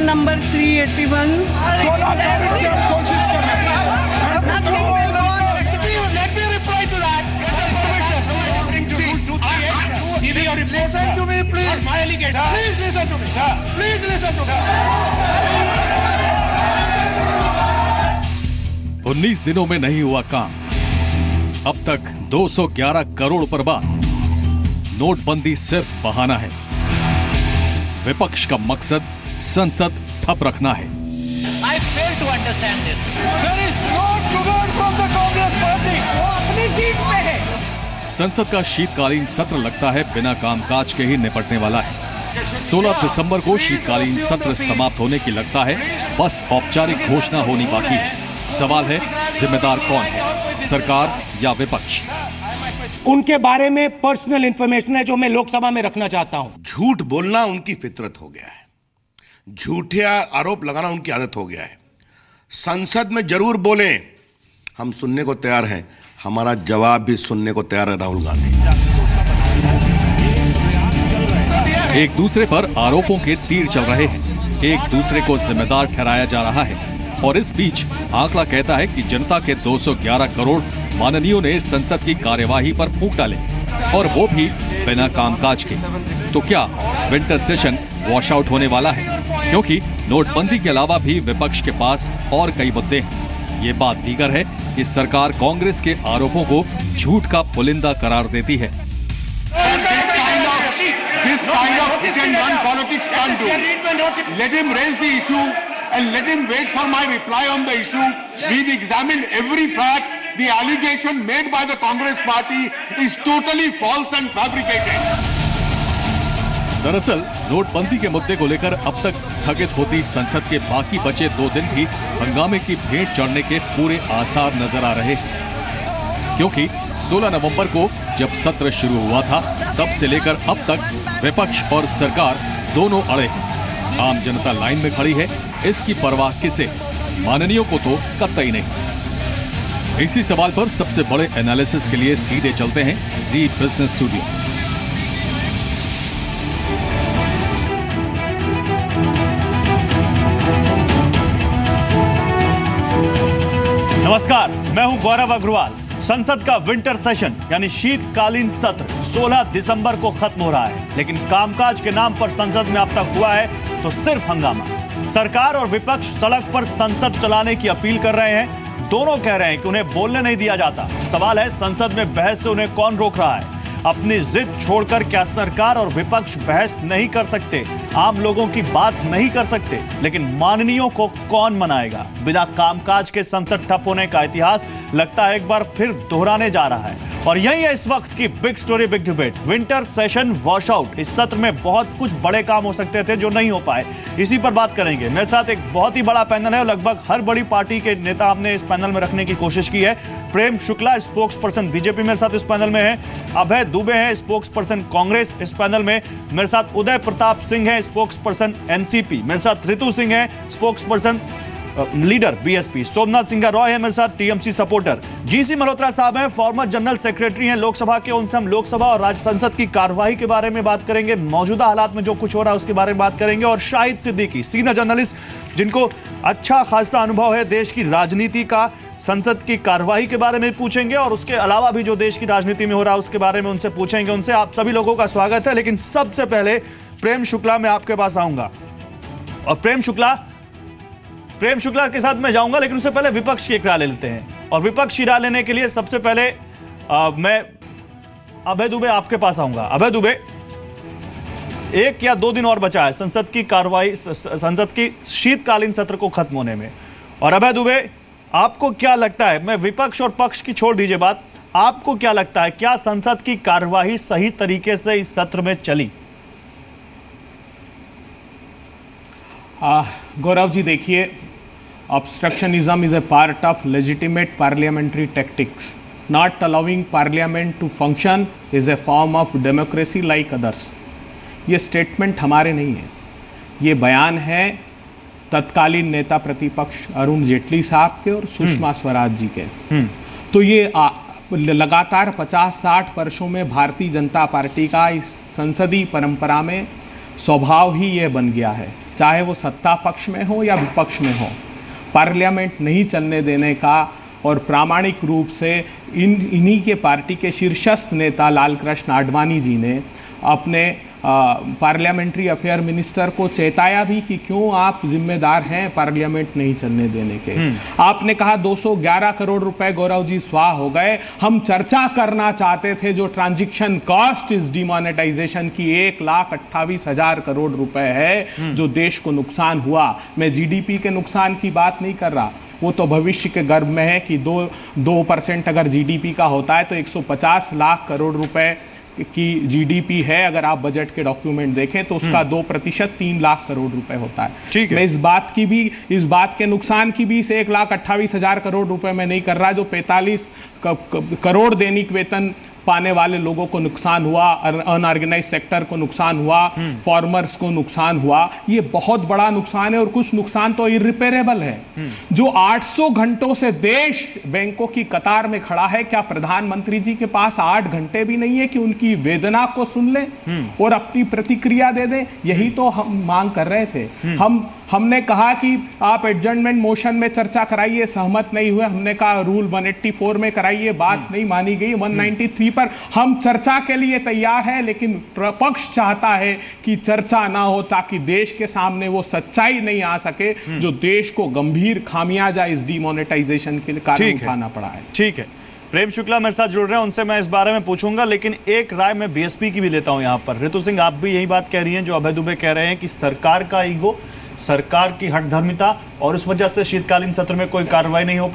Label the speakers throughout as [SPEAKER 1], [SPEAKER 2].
[SPEAKER 1] Number 381।
[SPEAKER 2] कोशिश कर रहे हैं।
[SPEAKER 3] Listen to me, please. Please listen to me. Please listen to me.
[SPEAKER 4] 19 दिनों में नहीं हुआ काम। अब तक 211 करोड़ बर्बाद। नोटबंदी सिर्फ बहाना है। विपक्ष का मकसद संसद ठप रखना है।
[SPEAKER 5] I fail to understand this.
[SPEAKER 3] There is no trigger from the Congress party. वो अपनी सीट पे है।
[SPEAKER 4] संसद का शीतकालीन सत्र लगता है बिना कामकाज के ही निपटने वाला है। 16 दिसंबर को शीतकालीन सत्र समाप्त होने की लगता है, बस औपचारिक घोषणा होनी बाकी है। सवाल है, जिम्मेदार कौन है, सरकार या विपक्ष?
[SPEAKER 6] उनके बारे में पर्सनल इंफॉर्मेशन है जो मैं लोकसभा में रखना चाहता हूं।
[SPEAKER 7] झूठ बोलना उनकी फितरत हो गया है। झूठे आरोप लगाना उनकी आदत हो गया है। संसद में जरूर बोलें, हम सुनने को तैयार हैं। हमारा जवाब भी सुनने को तैयार है राहुल गांधी।
[SPEAKER 4] एक दूसरे पर आरोपों के तीर चल रहे हैं, एक दूसरे को जिम्मेदार ठहराया जा रहा है और इस बीच आंकड़ा कहता है कि जनता के 211 करोड़ माननीयों ने संसद की कार्यवाही पर फूंक डाले और वो भी बिना कामकाज के। तो क्या विंटर सेशन वॉश आउट होने वाला है? क्योंकि नोटबंदी के अलावा भी विपक्ष के पास और कई मुद्दे हैं। ये बात दीगर है कि सरकार कांग्रेस के आरोपों को झूठ का पुलिंदा करार देती है।
[SPEAKER 2] This kind of hit and run politics can't do. Let him raise the issue and let him wait for my reply on the issue. We've examined every fact. The allegation made by the Congress party is totally false and fabricated.
[SPEAKER 4] दरअसल नोटबंदी के मुद्दे को लेकर अब तक स्थगित होती संसद के बाकी बचे 2 दिन भी हंगामे की भेंट चढ़ने के पूरे आसार नजर आ रहे हैं, क्योंकि 16 नवंबर को जब सत्र शुरू हुआ था तब से लेकर अब तक विपक्ष और सरकार दोनों अड़े हैं। आम जनता लाइन में खड़ी है, इसकी परवाह किसे? माननीयों को तो कतई नहीं। इसी सवाल पर सबसे बड़े एनालिसिस के लिए सीधे चलते हैं जी बिजनेस स्टूडियो।
[SPEAKER 8] नमस्कार, मैं हूं गौरव अग्रवाल। संसद का विंटर सेशन यानी शीतकालीन सत्र 16 दिसंबर को खत्म हो रहा है, लेकिन कामकाज के नाम पर संसद में अब तक हुआ है तो सिर्फ हंगामा। सरकार और विपक्ष सड़क पर संसद चलाने की अपील कर रहे हैं। दोनों कह रहे हैं कि उन्हें बोलने नहीं दिया जाता। सवाल है, संसद में बहस से उन्हें कौन रोक रहा है? अपनी जिद छोड़कर क्या सरकार और विपक्ष बहस नहीं कर सकते, आम लोगों की बात नहीं कर सकते? लेकिन माननीयों को कौन मनाएगा? बिना कामकाज के संसद ठप होने का इतिहास लगता है एक बार फिर दोहराने जा रहा है। और यही है इस वक्त की big story, big debate, winter session wash out. इस सत्र में बहुत कुछ बड़े काम हो सकते थे जो नहीं हो पाए, इसी पर बात करेंगे। मेरे साथ एक बहुत ही बड़ा पैनल है और लगभग हर बड़ी पार्टी के नेता हमने इस पैनल में रखने की कोशिश की है। Prem Shukla spokes person BJP मेरे साथ इस पैनल में है। अभय दुबे है स्पोक्स पर्सन कांग्रेस इस पैनल में। मेरे साथ उदय प्रताप सिंह है स्पोक्स पर्सन एनसीपी। मेरे साथ ऋतु सिंह है spokes person leader BSP. Somnath Singh Roy है मेरे साथ टीएमसी सपोर्टर। जीसी मल्होत्रा साहब हैं फॉर्मर जनरल सेक्रेटरी हैं लोकसभा के। उनसे हम लोकसभा और राज्य संसद की कार्यवाही के बारे में बात करेंगे, मौजूदा हालात में जो कुछ हो रहा है उसके बारे में बात करेंगे। और शाहिद सिद्दीकी सीनियर जर्नलिस्ट, जिनको अच्छा खासा अनुभव है देश की राजनीति का, संसद की कार्यवाही के बारे में पूछेंगे और उसके अलावा भी जो देश की राजनीति में हो रहा है उसके बारे में उनसे पूछेंगे। उनसे आप सभी लोगों का स्वागत है। लेकिन सबसे पहले प्रेम शुक्ला मैं आपके पास आऊंगा और प्रेम शुक्ला के साथ मैं जाऊंगा, लेकिन उससे पहले विपक्ष की एक राय ले लेते हैं। और विपक्ष की राय लेने के लिए सबसे पहले मैं अभय दुबे आपके पास आऊंगा। अभय दुबे, 1 या 2 दिन और बचा है संसद की कार्यवाही, संसद की शीतकालीन सत्र को खत्म होने में। और अभय दुबे, आपको क्या लगता है, मैं विपक्ष और पक्ष की छोड़ दीजिए बात, आपको क्या लगता है क्या संसद की कार्यवाही सही तरीके से इस सत्र में चली?
[SPEAKER 9] गौरव जी, देखिए, obstructionism is a part of legitimate parliamentary tactics. Not allowing parliament to function is a form of democracy like others. ये स्टेटमेंट हमारे नहीं है, ये बयान है तत्कालीन नेता प्रतिपक्ष अरुण जेटली साहब के और सुषमा स्वराज जी के। तो ये लगातार 50-60 वर्षों में भारतीय जनता पार्टी का इस संसदीय परंपरा में स्वभाव ही ये बन गया है चाहे वो सत्ता पक्ष में हो या विपक्ष में हो, पार्लियामेंट नहीं चलने देने का। और प्रामाणिक रूप से इन्हीं के पार्टी के शीर्षस्थ नेता लाल कृष्ण आडवाणी जी ने अपने पार्लियामेंट्री अफेयर मिनिस्टर को चेताया भी कि क्यों आप जिम्मेदार हैं पार्लियामेंट नहीं चलने देने के। आपने कहा 211 करोड़ रुपए गौरव जी स्वाह हो गए। हम चर्चा करना चाहते थे जो ट्रांजैक्शन कॉस्ट इस डिमोनेटाइजेशन की 1,28,000 करोड़ रुपए है जो देश को नुकसान हुआ। मैं जीडीपी के नुकसान की बात नहीं कर रहा, वो तो भविष्य के गर्भ में है कि 2% अगर जीडीपी का होता है तो 150 लाख करोड़ रुपए की जीडीपी है। अगर आप बजट के डॉक्यूमेंट देखें तो उसका 2% 3 लाख करोड़ रुपए होता है।
[SPEAKER 8] ठीक है।
[SPEAKER 9] मैं इस बात के नुकसान की भी इसे 1,28,000 करोड़ रुपए में नहीं कर रहा जो 45 करोड़ दैनिक वेतन पाने वाले लोगों को नुकसान हुआ, अनऑर्गेनाइज सेक्टर को नुकसान हुआ, फार्मर्स को नुकसान हुआ। ये बहुत बड़ा नुकसान है और कुछ नुकसान तो इररिपेरेबल है। जो 800 घंटों से देश बैंकों की कतार में खड़ा है, क्या प्रधानमंत्री जी के पास 8 घंटे भी नहीं है कि उनकी वेदना को सुन ले और अपनी प्रतिक्रिया दे दे? यही तो हम मांग कर रहे थे। हमने कहा कि आप एडजर्नमेंट मोशन में चर्चा कराइए, सहमत नहीं हुए। हमने कहा रूल 184 में कराइए, बात नहीं मानी गई। 193 पर हम चर्चा के लिए तैयार हैं, लेकिन पक्ष चाहता है कि चर्चा ना हो ताकि देश के सामने वो सच्चाई नहीं आ सके जो देश को गंभीर खामियाजा इस डिमोनेटाइजेशन के कारण उठाना पड़ा है।
[SPEAKER 8] ठीक है, प्रेम शुक्ला मेरे साथ जुड़ रहे हैं, उनसे मैं इस बारे में पूछूंगा, लेकिन एक राय मैं बीएसपी की भी लेता हूं यहाँ पर। ऋतु सिंह, आप भी यही बात कह रही हैं जो अभय दुबे कह रहे हैं कि सरकार का ईगो, सरकार की हठधर्मिता और उस वजह से शीतकालीन सत्र में कोई कार्रवाई नहीं हो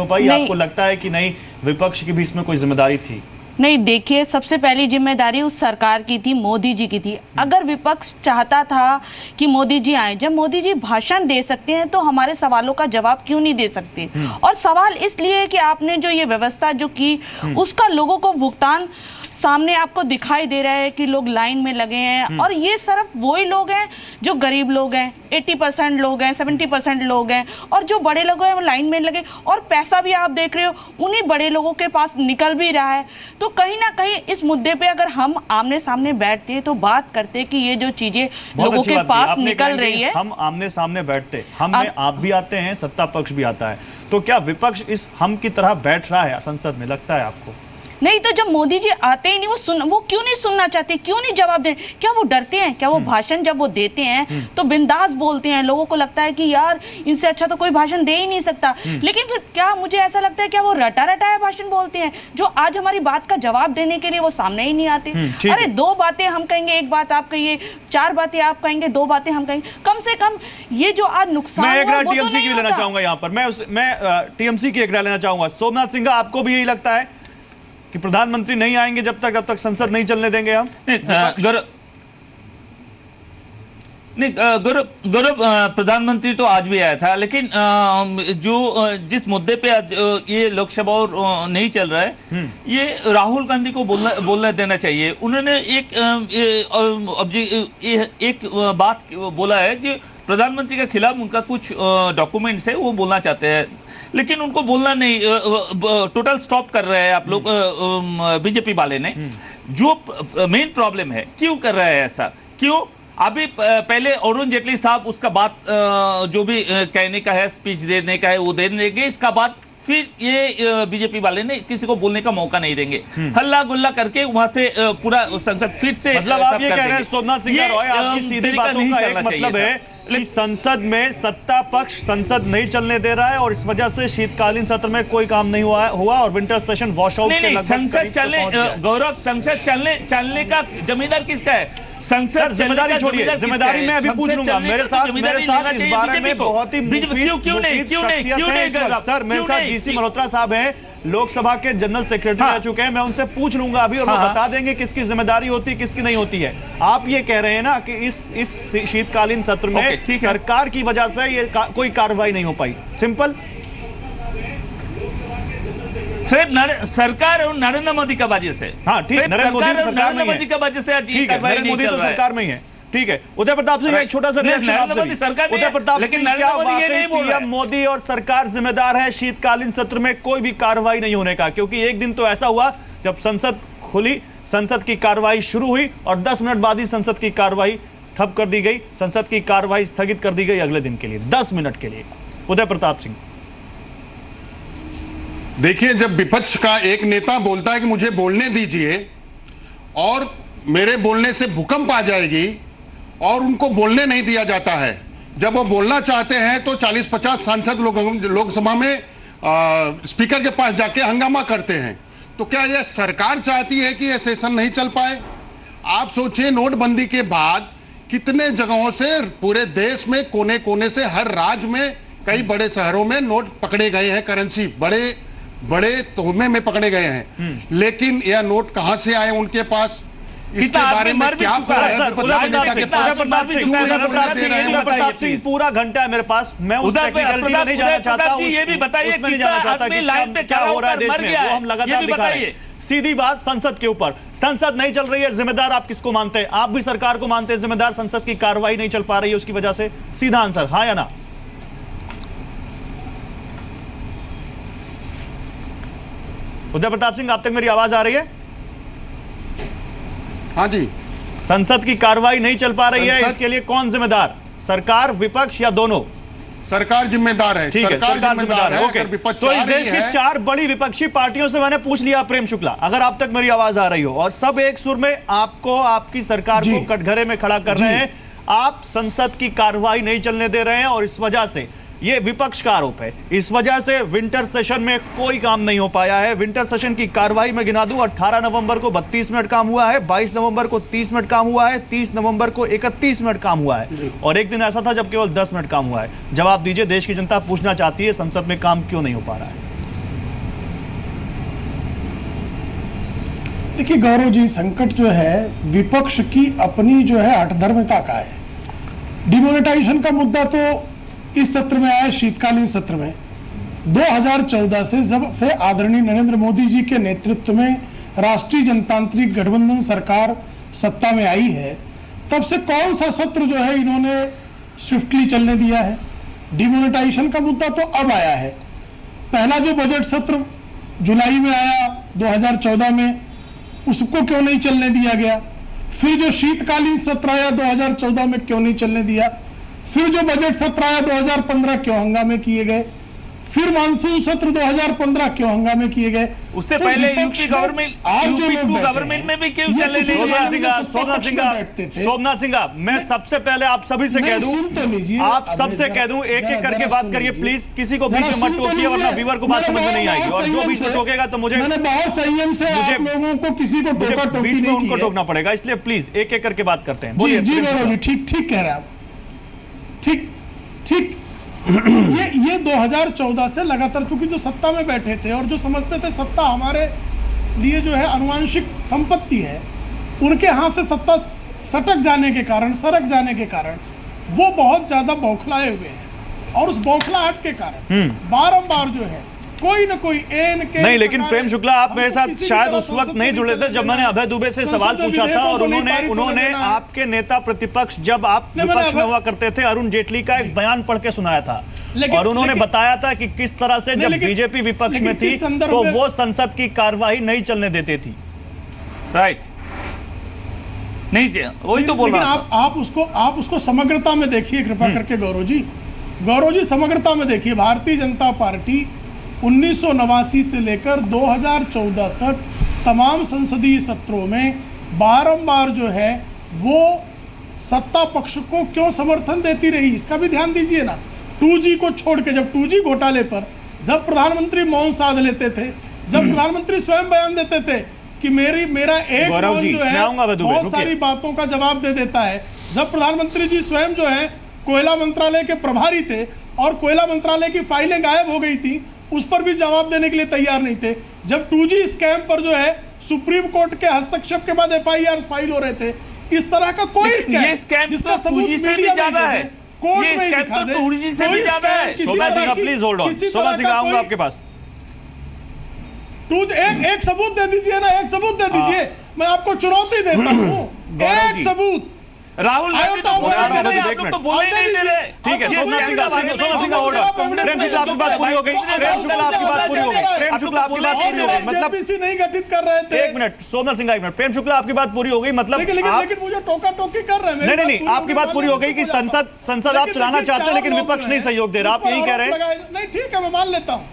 [SPEAKER 8] पाई। आपको लगता है कि नहीं विपक्ष की भी इसमें कोई जिम्मेदारी थी?
[SPEAKER 1] नहीं, देखिए, सबसे पहली जिम्मेदारी उस सरकार की थी, मोदी जी की थी। अगर विपक्ष चाहता था कि मोदी जी आए, जब मोदी जी भाषण दे सकते हैं तो हमारे सवालों का जवाब क्यों नहीं दे सकते? और सवाल इसलिए है कि आपने जो ये व्यवस्था जो की उसका लोगों को भुगतान सामने आपको दिखाई दे रहा है कि लोग लाइन में लगे हैं, और ये सिर्फ वही लोग हैं जो गरीब लोग हैं, 80% लोग हैं, 70% लोग हैं, और जो बड़े लोग हैं वो लाइन में लगे, और पैसा भी आप देख रहे हो उन्हीं बड़े लोगों के पास निकल भी रहा है। तो कहीं ना कहीं इस मुद्दे पे अगर हम आमने सामने बैठते तो बात करते कि ये जो चीजें लोगों के पास निकल रही है,
[SPEAKER 8] हम आमने सामने बैठते, आप भी आते हैं, सत्ता पक्ष भी आता है, तो क्या विपक्ष इस हम की तरह बैठ रहा है संसद में, लगता है आपको?
[SPEAKER 1] नहीं, तो जब मोदी जी आते ही नहीं, वो क्यों नहीं सुनना चाहते, क्यों नहीं जवाब दे? क्या वो डरते हैं? क्या वो भाषण जब वो देते हैं तो बिंदास बोलते हैं, लोगों को लगता है कि यार इनसे अच्छा तो कोई भाषण दे ही नहीं सकता। लेकिन फिर क्या मुझे ऐसा लगता है क्या वो रटा रटाया भाषण बोलते हैं जो आज हमारी बात का जवाब देने के लिए वो सामने ही नहीं आते? अरे 2 बातें हम कहेंगे, 1 बात आप कहिए, 4 बातें आप कहेंगे, 2 बातें हम कहेंगे, कम से कम ये जो आज नुकसान,
[SPEAKER 8] मैं एक राय टीएमसी की भी लेना चाहूंगा यहाँ पर, मैं टीएमसी की एक राय लेना चाहूंगा। सोमनाथ सिंह, आपको भी यही लगता है कि प्रधानमंत्री नहीं आएंगे जब तक संसद नहीं चलने देंगे हम?
[SPEAKER 5] गौरव, प्रधानमंत्री तो आज भी आया था, लेकिन जिस मुद्दे पे आज ये लोकसभा और नहीं चल रहा है, ये राहुल गांधी को बोलना देना चाहिए। उन्होंने एक बात बोला है जो प्रधानमंत्री के खिलाफ उनका कुछ डॉक्यूमेंट्स है वो बोलना चाहते हैं, लेकिन उनको बोलना नहीं, टोटल स्टॉप कर रहे हैं आप लोग, बीजेपी वाले ने। जो मेन प्रॉब्लम है, क्यों कर रहा है ऐसा, क्यों? अभी पहले अरुण जेटली साहब उसका बात जो भी कहने का है, स्पीच देने का है, वो दे देंगे, इसका बाद फिर ये बीजेपी वाले ने किसी को बोलने का मौका नहीं देंगे, हल्ला गुल्ला करके वहां से पूरा संसद फिर से,
[SPEAKER 8] मतलब आप ये कह रहे हैं सोमनाथ सिंह रॉय, आपकी सीधी बातों का एक मतलब है कि संसद में सत्ता पक्ष संसद नहीं चलने दे रहा है और इस वजह से शीतकालीन सत्र में कोई काम नहीं हुआ और विंटर सेशन वॉश आउट के लगभग
[SPEAKER 5] संसद चलने, गौरव, संसद चलने का जिम्मेदार किसका है? संसद
[SPEAKER 8] जिम्मेदारी छोड़िए, जिम्मेदारी मैं अभी पूछ लूंगा। मेरे साथ इस बारे में बहुत ही
[SPEAKER 5] क्यों नहीं
[SPEAKER 8] सर, मेरे साथ डीसी मल्होत्रा साहब हैं, लोकसभा के जनरल सेक्रेटरी रह चुके हैं, मैं उनसे पूछ लूंगा अभी और वो बता देंगे किसकी जिम्मेदारी होती है, किसकी नहीं होती है। आप ये कह रहे हैं ना कि इस शीतकालीन सत्र में सरकार की वजह से ये कोई कार्रवाई नहीं हो पाई, सिंपल।
[SPEAKER 5] सिर्फ सरकार और नरेंद्र मोदी का वजह से,
[SPEAKER 8] हाँ ठीक, नरेंद्र मोदी
[SPEAKER 5] का वजह से आज
[SPEAKER 8] नरेंद्र मोदी तो सरकार में ही है, ठीक है। उदय प्रताप सिंह, एक छोटा सा रिएक्शन आपसे। उदय प्रताप सिंह, क्या पीएम मोदी और सरकार जिम्मेदार है शीतकालीन सत्र में कोई भी कार्रवाई नहीं होने का? क्योंकि एक दिन तो ऐसा हुआ जब संसद खुली, संसद की कार्रवाई शुरू हुई और 10 मिनट बाद ही संसद की कार्रवाई ठप कर दी गई, संसद की कार्रवाई स्थगित कर दी गई अगले दिन के लिए 10 मिनट के लिए। उदय प्रताप सिंह।
[SPEAKER 3] देखिए, जब विपक्ष का एक नेता बोलता है कि मुझे बोलने दीजिए और मेरे बोलने से भूकंप आ जाएगी और उनको बोलने नहीं दिया जाता है, जब वो बोलना चाहते हैं तो 40-50 सांसद लोकसभा में स्पीकर के पास जाके हंगामा करते हैं। तो क्या यह सरकार चाहती है कि यह सेशन नहीं चल पाए? आप सोचिए, नोटबंदी के बाद कितने जगहों से पूरे देश में कोने कोने से हर राज्य में कई बड़े शहरों में नोट पकड़े गए हैं, करेंसी बड़े बड़े तोहमे में पकड़े गए हैं, लेकिन यह नोट कहां से आए उनके पास, इसके बारे में क्या
[SPEAKER 8] पूरा घंटा है मेरे पास, मैं उस टेक्निकलिटी में नहीं जाना चाहता,
[SPEAKER 5] ये भी बताइए
[SPEAKER 8] उसमें नहीं जाना चाहता कि
[SPEAKER 5] लाइन पे
[SPEAKER 8] क्या हो रहा है देश में, वो हम लगातार दिखा रहे हैं। सीधी बात संसद के ऊपर, संसद नहीं चल रही है, जिम्मेदार आप किसको मानते हैं? आप भी सरकार को मानते हैं जिम्मेदार? संसद की कार्रवाई नहीं चल पा रही है उसकी वजह से, सीधा आंसर हाँ या ना? उदय प्रताप सिंह, आप तक मेरी आवाज आ रही है?
[SPEAKER 3] हाँ जी।
[SPEAKER 8] संसद की कार्रवाई नहीं चल पा रही है, इसके लिए कौन जिम्मेदार? सरकार, विपक्ष या दोनों?
[SPEAKER 3] सरकार जिम्मेदार है।
[SPEAKER 8] ठीक है, सरकार जिम्मेदार है।
[SPEAKER 3] अगर विपक्ष
[SPEAKER 8] तो इस देश की 4 बड़ी विपक्षी पार्टियों से मैंने पूछ लिया, प्रेम शुक्ला, अगर आप तक मेरी आवाज आ रही हो, और सब एक सुर में आपको, आपकी सरकार को कटघरे में खड़ा कर रहे हैं, आप संसद की कार्रवाई नहीं चलने दे रहे हैं, और इस वजह से, ये विपक्ष का आरोप है, इस वजह से विंटर सेशन में कोई काम नहीं हो पाया है। विंटर सेशन की कार्रवाई में गिना दूं, 18 नवंबर को 32 मिनट काम हुआ है, 22 नवंबर को 30 मिनट काम हुआ है, 30 नवंबर को 31 मिनट काम हुआ है, और एक दिन ऐसा था जब केवल 10 मिनट काम हुआ है। जवाब दीजिए, देश की जनता पूछना चाहती है, संसद में काम क्यों नहीं हो पा रहा है?
[SPEAKER 10] देखिए गौरव जी, संकट जो है विपक्ष की अपनी जो है हठधर्मिता का है। डिमोनेटाइजेशन का मुद्दा तो इस सत्र में आया, शीतकालीन सत्र में 2014 से जब से आदरणीय नरेंद्र मोदी जी के नेतृत्व में राष्ट्रीय जनतांत्रिक गठबंधन सरकार सत्ता में आई है, तब से कौन सा सत्र जो है इन्होंने स्विफ्टली चलने दिया है? डिमोनेटाइजेशन का मुद्दा तो अब आया है। पहला जो बजट सत्र जुलाई में आया 2014 में, उसको क्यों नहीं चलने दिया गया? फिर जो शीतकालीन सत्र आया 2014 में, क्यों नहीं चलने दिया? फिर जो बजट सत्र आया 2015, क्यों हंगामे किए गए? फिर मानसून सत्र 2015 क्यों हंगामे किए गए?
[SPEAKER 5] उससे पहले यूपी गवर्नमेंट, गवर्नमेंट में भी क्यों चले नहीं?
[SPEAKER 8] सोमनाथ सिंह, मैं सबसे पहले आप सभी से कह दूं, आप सबसे कह दूं, एक एक करके बात करिए प्लीज, किसी को बीच में मत टोकिए वरना व्यूअर को बात समझ में नहीं आएगी, और जो बीच में टोकेगा तो मुझे
[SPEAKER 10] बहुत संयम से आप लोगों को किसी को
[SPEAKER 8] बीच में उनको टोकना पड़ेगा, इसलिए प्लीज एक एक करके बात करते हैं। बोलिए।
[SPEAKER 10] जी गौरव जी, ठीक कह रहे हैं आप, ठीक ये 2014 से लगातार, चूंकि जो सत्ता में बैठे थे और जो समझते थे सत्ता हमारे लिए जो है अनुवांशिक संपत्ति है, उनके हाथ से सत्ता सरक जाने के कारण वो बहुत ज्यादा बौखलाए हुए हैं, और उस बौखलाहट के कारण बारंबार जो है कोई ना कोई
[SPEAKER 8] नहीं, लेकिन प्रेम शुक्ला, आप मेरे साथ शायद उस वक्त नहीं जुड़े थे जब मैंने अभय दुबे से सवाल पूछा था, और उन्होंने आपके नेता प्रतिपक्ष, जब आप विपक्ष में हुआ करते थे, अरुण जेटली का एक बयान पढ़ के सुनाया था, और उन्होंने बताया था कि किस तरह से जब बीजेपी विपक्ष में थी तो वो संसद की कार्यवाही नहीं चलने देते थी।
[SPEAKER 5] राइट, नहीं, वही तो बोल रहा
[SPEAKER 10] हूं। आप उसको समग्रता में देखिए कृपा करके गौरव जी, समग्रता में देखिए। भारतीय जनता पार्टी 1989 से लेकर 2014 तक तमाम संसदीय सत्रों में बारंबार जो है वो सत्ता पक्ष को क्यों समर्थन देती रही, इसका भी ध्यान दीजिए ना। 2G को छोड़ के, जब 2G घोटाले पर जब प्रधानमंत्री मौन साध लेते थे, जब प्रधानमंत्री स्वयं बयान देते थे कि मेरा एक मौन जो है बहुत सारी बातों का जवाब दे देता है, जब प्रधानमंत्री जी स्वयं जो है कोयला मंत्रालय के प्रभारी थे और कोयला मंत्रालय की फाइलें गायब हो गई थी, उस पर भी जवाब देने के लिए तैयार नहीं थे, जब 2G स्कैम पर जो है सुप्रीम कोर्ट के हस्तक्षेप के बाद FIR फाइल हो रहे थे, इस तरह का कोई स्कैम जिसका सबूत
[SPEAKER 5] से भी ज्यादा है,
[SPEAKER 10] कोर्ट में दिखा दे,
[SPEAKER 5] 2G से भी ज्यादा है।
[SPEAKER 8] शोभा सिंह, प्लीज होल्ड ऑन। शोभा सिंह, आऊंगा आपके पास।
[SPEAKER 10] एक सबूत दे दीजिए ना, एक सबूत दे दीजिए, मैं आपको चुनौती देता हूँ, एक सबूत
[SPEAKER 5] राहुल गांधी तो बोले नहीं, आप लोग तो बोले ही नहीं दे रहे।
[SPEAKER 8] ठीक है, सोमनाथ सिंह का ऑर्डर। प्रेम शुक्ला आपकी बात पूरी हो गई। प्रेम शुक्ला आपकी बात पूरी हो गई। प्रेम शुक्ला आपकी बात पूरी हो गई। मतलब
[SPEAKER 10] जेपीसी नहीं गठित कर रहे थे।
[SPEAKER 8] एक मिनट सोमनाथ सिंह, एक मिनट। प्रेम शुक्ला आपकी बात पूरी हो गई। मतलब
[SPEAKER 10] लेकिन मुझे टोका टोकी कर रहे हैं।
[SPEAKER 8] नहीं, आपकी बात पूरी हो गई कि संसद आप चलाना चाहते हैं लेकिन विपक्ष नहीं सहयोग दे रहा, आप यही कह रहे हैं?
[SPEAKER 10] नहीं, ठीक है, मैं मान लेता हूं।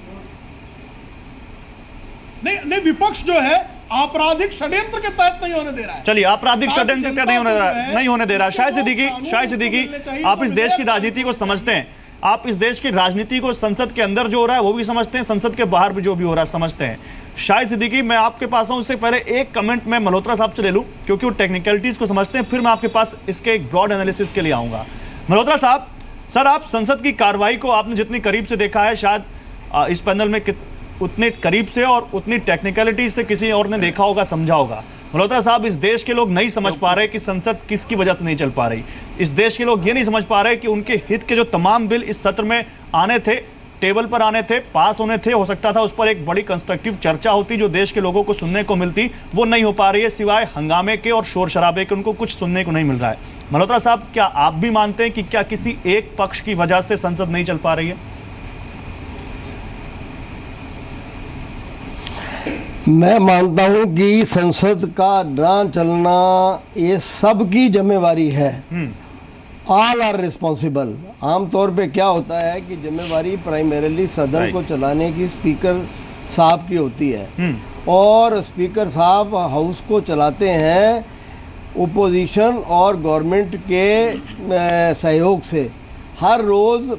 [SPEAKER 10] नहीं, विपक्ष जो है आपराधिक षड्यंत्र के तहत नहीं होने दे रहा है।
[SPEAKER 8] चलिए, आपराधिक षड्यंत्र नहीं होने दे रहा। शायद सिद्दीकी, आप इस देश की राजनीति को समझते हैं, आप इस देश की राजनीति को संसद के अंदर जो हो रहा है वो भी समझते हैं, संसद के बाहर भी जो भी हो रहा है समझते हैं। शायद सिद्दीकी, मैं आपके पास आऊं, उससे पहले एक कमेंट मैं मल्होत्रा साहब से ले लूं क्योंकि वो टेक्निकलिटीज को समझते हैं, फिर मैं आपके पास इसके एक ब्रॉड एनालिसिस के लिए आऊंगा। मल्होत्रा साहब, सर, आप संसद की कार्रवाई को आपने जितनी करीब से देखा है, शायद इस पैनल में उतने करीब से और उतनी टेक्निकलिटी से किसी और ने देखा होगा, समझा होगा। मल्होत्रा साहब, इस देश के लोग नहीं समझ पा रहे कि संसद किसकी वजह से नहीं चल पा रही। इस देश के लोग ये नहीं समझ पा रहे कि उनके हित के जो तमाम बिल इस सत्र में आने थे, टेबल पर आने थे, पास होने थे, हो सकता था उस पर एक बड़ी कंस्ट्रक्टिव चर्चा होती जो देश के लोगों को सुनने को मिलती, वो नहीं हो पा रही है। सिवाय हंगामे के और शोर शराबे के उनको कुछ सुनने को नहीं मिल रहा है। मल्होत्रा साहब, क्या आप भी मानते हैं कि क्या किसी एक पक्ष की वजह से संसद नहीं चल पा रही है?
[SPEAKER 11] मैं मानता हूं कि संसद का ना चलना ये सबकी जिम्मेवारी है। All are responsible. आमतौर पे क्या होता है कि जिम्मेवारी प्राइमरीली सदन को चलाने की स्पीकर साहब की होती है और स्पीकर साहब हाउस को चलाते हैं ओपोजिशन और गवर्नमेंट के सहयोग से। हर रोज़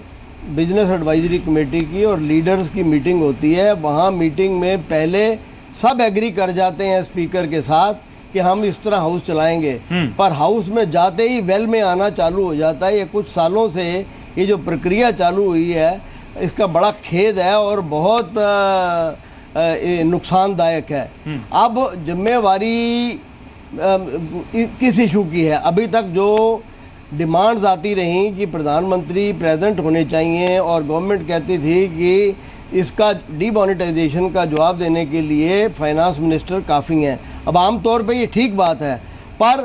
[SPEAKER 11] बिजनेस एडवाइजरी कमेटी की और लीडर्स की मीटिंग होती है। वहाँ मीटिंग में पहले सब एग्री कर जाते हैं स्पीकर के साथ कि हम इस तरह हाउस चलाएंगे, पर हाउस में जाते ही वेल में आना चालू हो जाता है। ये कुछ सालों से ये जो प्रक्रिया चालू हुई है, इसका बड़ा खेद है और बहुत नुकसानदायक है। अब जिम्मेवारी किस इशू की है? अभी तक जो डिमांड्स आती रहीं कि प्रधानमंत्री प्रेजेंट होने चाहिए और गवर्नमेंट कहती थी कि इसका डीमोनेटाइजेशन का जवाब देने के लिए फाइनेंस मिनिस्टर काफ़ी हैं। अब आमतौर पे ये ठीक बात है, पर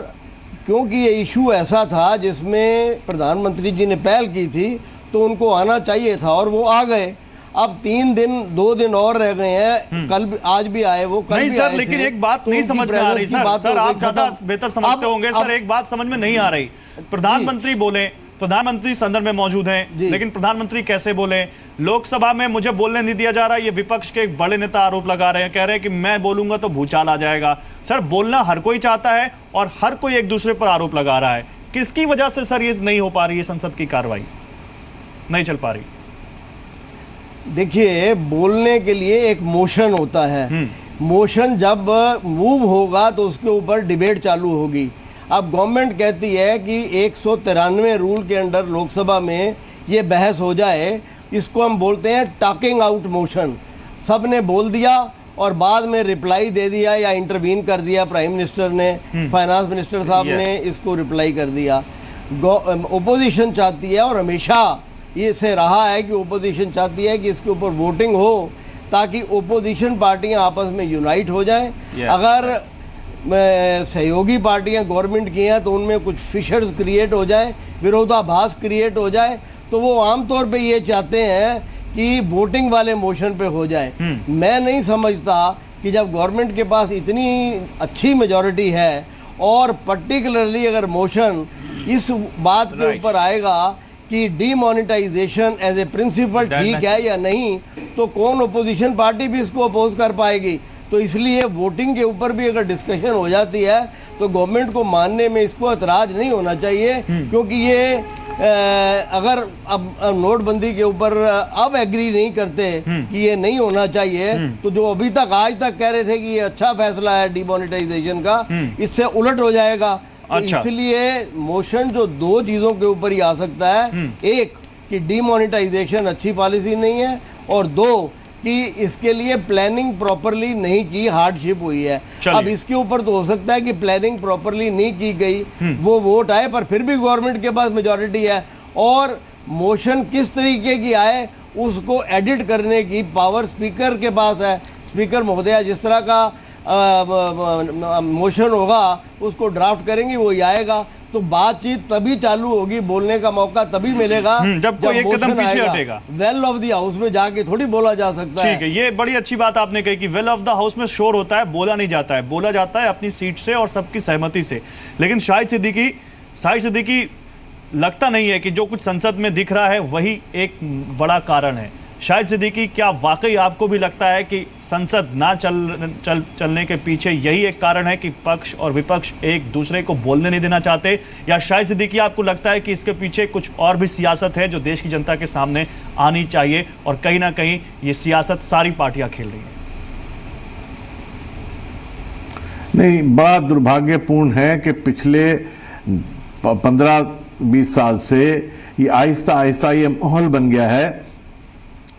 [SPEAKER 11] क्योंकि ये इशू ऐसा था जिसमें प्रधानमंत्री जी ने पहल की थी तो उनको आना चाहिए था और वो आ गए। अब 2 दिन और रह गए हैं। कल भी, आज भी आए वो, कल
[SPEAKER 8] नहीं
[SPEAKER 11] भी
[SPEAKER 8] सर,
[SPEAKER 11] आए
[SPEAKER 8] लेकिन
[SPEAKER 11] थे।
[SPEAKER 8] एक बात नहीं समझ में आ रही सर, आप ज्यादा बेहतर समझते होंगे सर। एक बात समझ में नहीं आ रही, प्रधानमंत्री बोले, प्रधानमंत्री संदर्भ में मौजूद हैं, लेकिन प्रधानमंत्री कैसे बोले? लोकसभा में मुझे बोलने नहीं दिया जा रहा। ये विपक्ष के एक बड़े नेता आरोप लगा रहे हैं, कह रहे हैं कि मैं बोलूंगा तो भूचाल आ जाएगा। सर, बोलना हर कोई चाहता है और हर कोई एक दूसरे पर आरोप लगा रहा है। किसकी वजह से सर ये नहीं हो पा रही है, संसद की कार्रवाई नहीं चल पा रही?
[SPEAKER 11] देखिए, बोलने के लिए एक मोशन होता है। मोशन जब मूव होगा तो उसके ऊपर डिबेट चालू होगी। अब गवर्नमेंट कहती है कि 193 रूल के अंडर लोकसभा में ये बहस हो जाए, इसको हम बोलते हैं टॉकिंग आउट मोशन। सब ने बोल दिया और बाद में रिप्लाई दे दिया या इंटरवीन कर दिया प्राइम मिनिस्टर ने, फाइनेंस मिनिस्टर साहब ने इसको रिप्लाई कर दिया। ओपोजिशन चाहती है और हमेशा ये से रहा है कि ओपोजिशन चाहती है कि इसके ऊपर वोटिंग हो ताकि ओपोजिशन पार्टियां आपस में यूनाइट हो जाएं। अगर सहयोगी पार्टियां गवर्नमेंट की हैं तो उनमें कुछ फिशर्स क्रिएट हो जाए, विरोधाभास क्रिएट हो जाए, तो वो आमतौर पे ये चाहते हैं कि वोटिंग वाले मोशन पे हो जाए। मैं नहीं समझता कि जब गवर्नमेंट के पास इतनी अच्छी मेजॉरिटी है और पर्टिकुलरली अगर मोशन इस बात के ऊपर आएगा कि डीमोनेटाइजेशन एज ए प्रिंसिपल ठीक है या नहीं, तो कौन ओपोजिशन पार्टी भी इसको अपोज कर पाएगी। तो इसलिए वोटिंग के ऊपर भी अगर डिस्कशन हो जाती है तो गवर्नमेंट को मानने में इसको एतराज नहीं होना चाहिए, क्योंकि ये अगर अब नोटबंदी के ऊपर अब एग्री नहीं करते कि ये नहीं होना चाहिए, तो जो अभी तक आज तक कह रहे थे कि ये अच्छा फैसला है डीमोनेटाइजेशन का, इससे उलट हो जाएगा। अच्छा। इसलिए मोशन जो 2 चीजों के ऊपर ही आ सकता है, एक कि डीमोनेटाइजेशन अच्छी पॉलिसी नहीं है और 2 कि इसके लिए प्लानिंग प्रॉपरली नहीं की, हार्डशिप हुई है। अब इसके ऊपर तो हो सकता है कि प्लानिंग प्रॉपरली नहीं की गई, वो वोट आए, पर फिर भी गवर्नमेंट के पास मेजॉरिटी है और मोशन किस तरीके की आए उसको एडिट करने की पावर स्पीकर के पास है। स्पीकर महोदया जिस तरह का मोशन होगा उसको ड्राफ्ट करेंगी, वो ही आएगा। तो बातचीत तभी चालू होगी, बोलने का मौका तभी मिलेगा
[SPEAKER 8] जब कोई एक कदम
[SPEAKER 11] मोशन
[SPEAKER 8] पीछे
[SPEAKER 11] आएगा।
[SPEAKER 8] हटेगा।
[SPEAKER 11] वेल ऑफ द हाउस में जाके थोड़ी बोला जा सकता है।
[SPEAKER 8] ठीक है, ये बड़ी अच्छी बात आपने कही कि वेल ऑफ द हाउस में शोर होता है, बोला नहीं जाता है, बोला जाता है अपनी सीट से और सबकी सहमति से। लेकिन शाहिद सिद्दीकी लगता नहीं है कि जो कुछ संसद में दिख रहा है वही एक बड़ा कारण है। शाहिद सिद्दीकी, क्या वाकई आपको भी लगता है कि संसद ना चलने के पीछे यही एक कारण है कि पक्ष और विपक्ष एक दूसरे को बोलने नहीं देना चाहते, या शाहिद सिद्दीकी आपको लगता है कि इसके पीछे कुछ और भी सियासत है जो देश की जनता के सामने आनी चाहिए और कहीं ना कहीं ये सियासत सारी पार्टियां खेल रही हैं?
[SPEAKER 12] नहीं, बड़ा दुर्भाग्यपूर्ण है कि पिछले 15-20 साल से ये आहिस्ता आहिस्ता ये माहौल बन गया है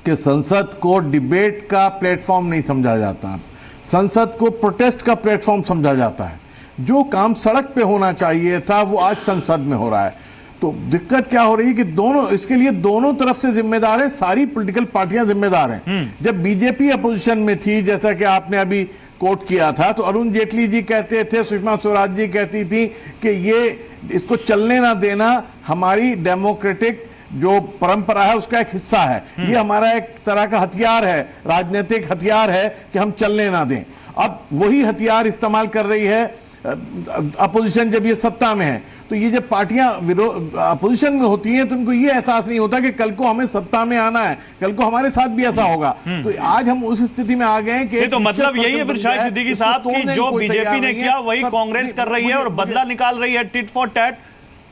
[SPEAKER 12] कि संसद को डिबेट का प्लेटफॉर्म नहीं समझा जाता, संसद को प्रोटेस्ट का प्लेटफॉर्म समझा जाता है। जो काम सड़क पे होना चाहिए था वो आज संसद में हो रहा है। तो दिक्कत क्या हो रही है कि इसके लिए दोनों तरफ से जिम्मेदार है, सारी पॉलिटिकल पार्टियां जिम्मेदार हैं। जब बीजेपी अपोजिशन में थी, जैसा कि आपने अभी कोट किया था, तो अरुण जेटली जी कहते थे, सुषमा स्वराज जी कहती थी कि ये इसको चलने ना देना हमारी डेमोक्रेटिक जो परंपरा है उसका एक हिस्सा है, ये हमारा एक तरह का हथियार है, राजनीतिक हथियार है कि हम चलने ना दें। अब वही हथियार इस्तेमाल कर रही है अपोजिशन जब ये सत्ता में है। तो ये जब पार्टियां अपोजिशन में होती हैं तो उनको ये एहसास नहीं होता कि कल को हमें सत्ता में आना है, कल को हमारे साथ भी ऐसा होगा। तो आज हम उस स्थिति में आ गए हैं कि
[SPEAKER 8] तो मतलब यही है फिर शाहिद सिद्दीकी साहब की जो बीजेपी ने किया वही कांग्रेस कर रही है और बदला निकाल रही है टिट फॉर टैट।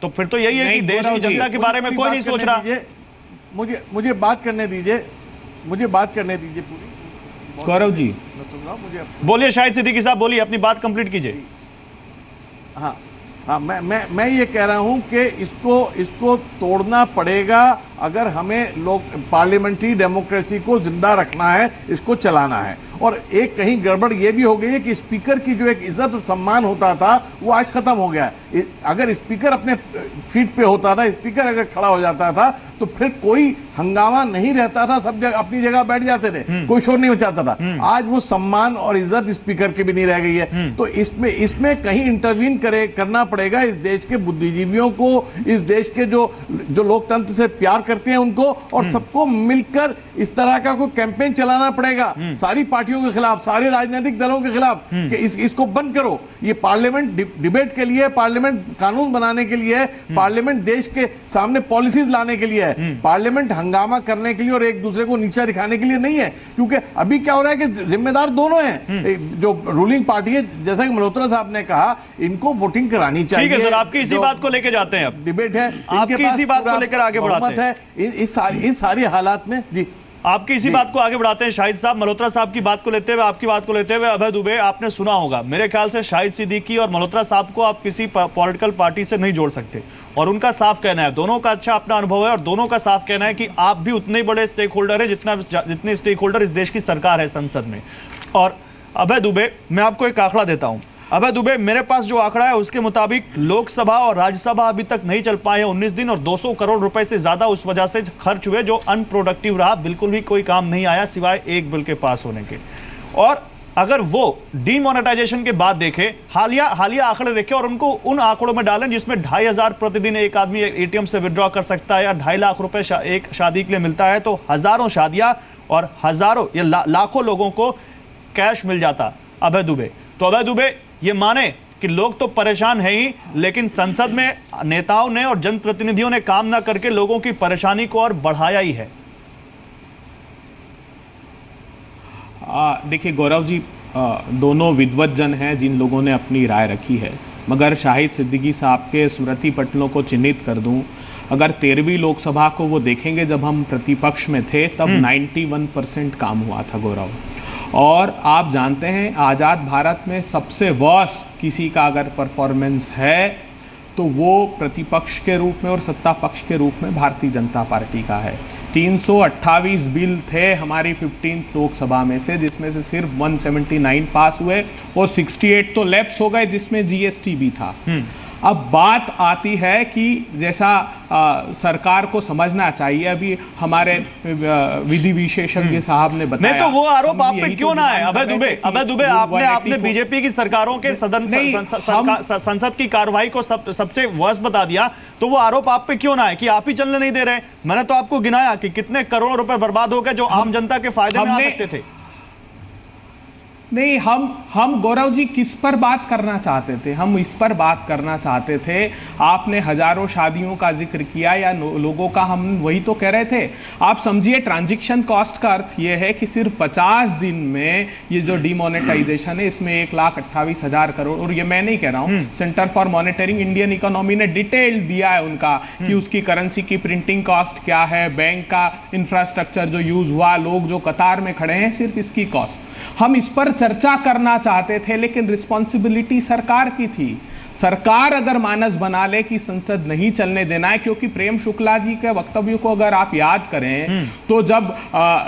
[SPEAKER 8] तो फिर तो यही है कि देश की जनता के बारे में कोई नहीं सोच रहा।
[SPEAKER 3] मुझे बात करने दीजिए पूरी।
[SPEAKER 9] गौरव जी
[SPEAKER 8] बोलिए, शाहिद सिद्दीकी साहब बोलिए, अपनी बात कंप्लीट कीजिए।
[SPEAKER 3] हाँ, मैं ये कह रहा हूं कि इसको तोड़ना पड़ेगा अगर हमें लोग पार्लियामेंट्री डेमोक्रेसी को जिंदा रखना है, इसको चलाना है। और एक कहीं गड़बड़ ये भी हो गई है कि स्पीकर की जो एक इज्जत और सम्मान होता था वो आज खत्म हो गया है। अगर स्पीकर अपने फीट पे होता था, स्पीकर अगर खड़ा हो जाता था तो फिर कोई हंगामा नहीं रहता था, सब जगह अपनी जगह बैठ जाते थे, कोई शोर नहीं मचाता था। आज वो सम्मान और इज्जत स्पीकर की भी नहीं रह गई है। तो इसमें कहीं इंटरवीन करना पड़ेगा इस देश के बुद्धिजीवियों को, इस देश के जो लोकतंत्र से प्यार करते हैं उनको, और सबको मिलकर इस तरह का कोई कैंपेन चलाना पड़ेगा सारी पार्टियों के खिलाफ, सारे राजनीतिक दलों के खिलाफ कि इसको बंद करो। ये पार्लियामेंट डिबेट के लिए, पार्लियामेंट कानून बनाने के लिए, पार्लियामेंट देश के सामने पॉलिसीज लाने के लिए है, पार्लियामेंट हंगामा करने के लिए और एक दूसरे को नीचा दिखाने के लिए नहीं है। क्योंकि अभी क्या हो रहा है कि जिम्मेदार दोनों हैं, जो रूलिंग पार्टी है, जैसा कि मल्होत्रा साहब ने कहा, इनको वोटिंग करानी चाहिए।
[SPEAKER 8] ठीक है सर, आपकी इसी बात को लेकर जाते हैं, अब
[SPEAKER 3] डिबेट है,
[SPEAKER 8] आपकी इसी बात को लेकर आगे बढ़ाते हैं।
[SPEAKER 3] इस सारी हालात में जी
[SPEAKER 8] आपकी इसी बात को आगे बढ़ाते हैं। शाहिद साहब, मल्होत्रा साहब की बात को लेते हुए, आपकी बात को लेते हुए, अभय दुबे आपने सुना होगा, मेरे ख्याल से शाहिद सिद्दीकी और मल्होत्रा साहब को आप किसी पॉलिटिकल पार्टी से नहीं जोड़ सकते। और उनका साफ कहना है, दोनों का अच्छा अपना अनुभव है और दोनों का साफ कहना है कि आप भी उतने ही बड़े स्टेक होल्डर है जितने स्टेक होल्डर इस देश की सरकार है संसद में। और अभय दुबे, मैं आपको एक आंकड़ा देता हूं। अभय दुबे, मेरे पास जो आंकड़ा है उसके मुताबिक लोकसभा और राज्यसभा अभी तक नहीं चल पाए 19 दिन और 200 करोड़ रुपए से ज्यादा उस वजह से खर्च हुए, जो अनप्रोडक्टिव रहा, बिल्कुल भी कोई काम नहीं आया सिवाय एक बिल के पास होने के। और अगर वो डीमोनेटाइजेशन के बाद देखें, हालिया आंकड़े देखें और उनको उन आंकड़ों में डालें जिसमें 2,500 प्रतिदिन एक आदमी एटीएम से विड्रॉ कर सकता है या 2.5 लाख रुपए एक शादी के लिए मिलता है, तो हजारों शादियां और हजारों या लाखों लोगों को कैश मिल जाता। अभय दुबे, तो अभय दुबे ये माने कि लोग तो परेशान हैं ही, लेकिन संसद में नेताओं ने और जनप्रतिनिधियों ने काम ना करके लोगों की परेशानी को और बढ़ाया ही है।
[SPEAKER 9] देखिए गौरव जी, दोनों विद्वत जन हैं जिन लोगों ने अपनी राय रखी है, मगर शाहिद सिद्दीकी साहब के स्मृति पटलों को चिन्हित कर दूं, अगर 13वीं लोकसभा को वो देखेंगे जब हम प्रतिपक्ष में थे तब 91% काम हुआ था गौरव। और आप जानते हैं आज़ाद भारत में सबसे वर्स्ट किसी का अगर परफॉर्मेंस है तो वो प्रतिपक्ष के रूप में और सत्ता पक्ष के रूप में भारतीय जनता पार्टी का है। 328 बिल थे हमारी 15th लोकसभा में से, जिसमें से सिर्फ 179 पास हुए और 68 तो लैप्स हो गए, जिसमें जीएसटी भी था। अब बात आती है कि जैसा सरकार को समझना चाहिए, अभी हमारे विधि विशेषज्ञ साहब ने बताया।
[SPEAKER 8] नहीं तो वो आरोप आप पे क्यों ना है अभय दुबे, आपने बीजेपी की सरकारों के संसद की कार्रवाई को सबसे वर्स्ट बता दिया, तो वो आरोप आप पे क्यों ना है कि आप ही चलने नहीं दे रहे? मैंने तो आपको गिनाया कि कितने करोड़ों रुपए बर्बाद हो गए जो आम जनता के फायदे में आ सकते थे।
[SPEAKER 9] नहीं, हम गौरव जी किस पर बात करना चाहते थे? हम इस पर बात करना चाहते थे, आपने हजारों शादियों का जिक्र किया या लोगों का, हम वही तो कह रहे थे। आप समझिए ट्रांजैक्शन कॉस्ट का अर्थ ये है कि सिर्फ 50 दिन में ये जो डिमोनेटाइजेशन है इसमें 1,28,000 करोड़, और ये मैं नहीं कह रहा हूँ, centre for monitoring Indian economy ने डिटेल दिया है उनका कि उसकी करेंसी की प्रिंटिंग कॉस्ट क्या है, बैंक का इंफ्रास्ट्रक्चर जो यूज हुआ, लोग जो कतार में खड़े हैं, सिर्फ इसकी कॉस्ट। हम इस पर चर्चा करना चाहते थे, लेकिन रिस्पॉन्सिबिलिटी सरकार की थी। सरकार अगर मानस बना ले कि संसद नहीं चलने देना है, क्योंकि प्रेम शुक्ला जी के वक्तव्य को अगर आप याद करें तो जब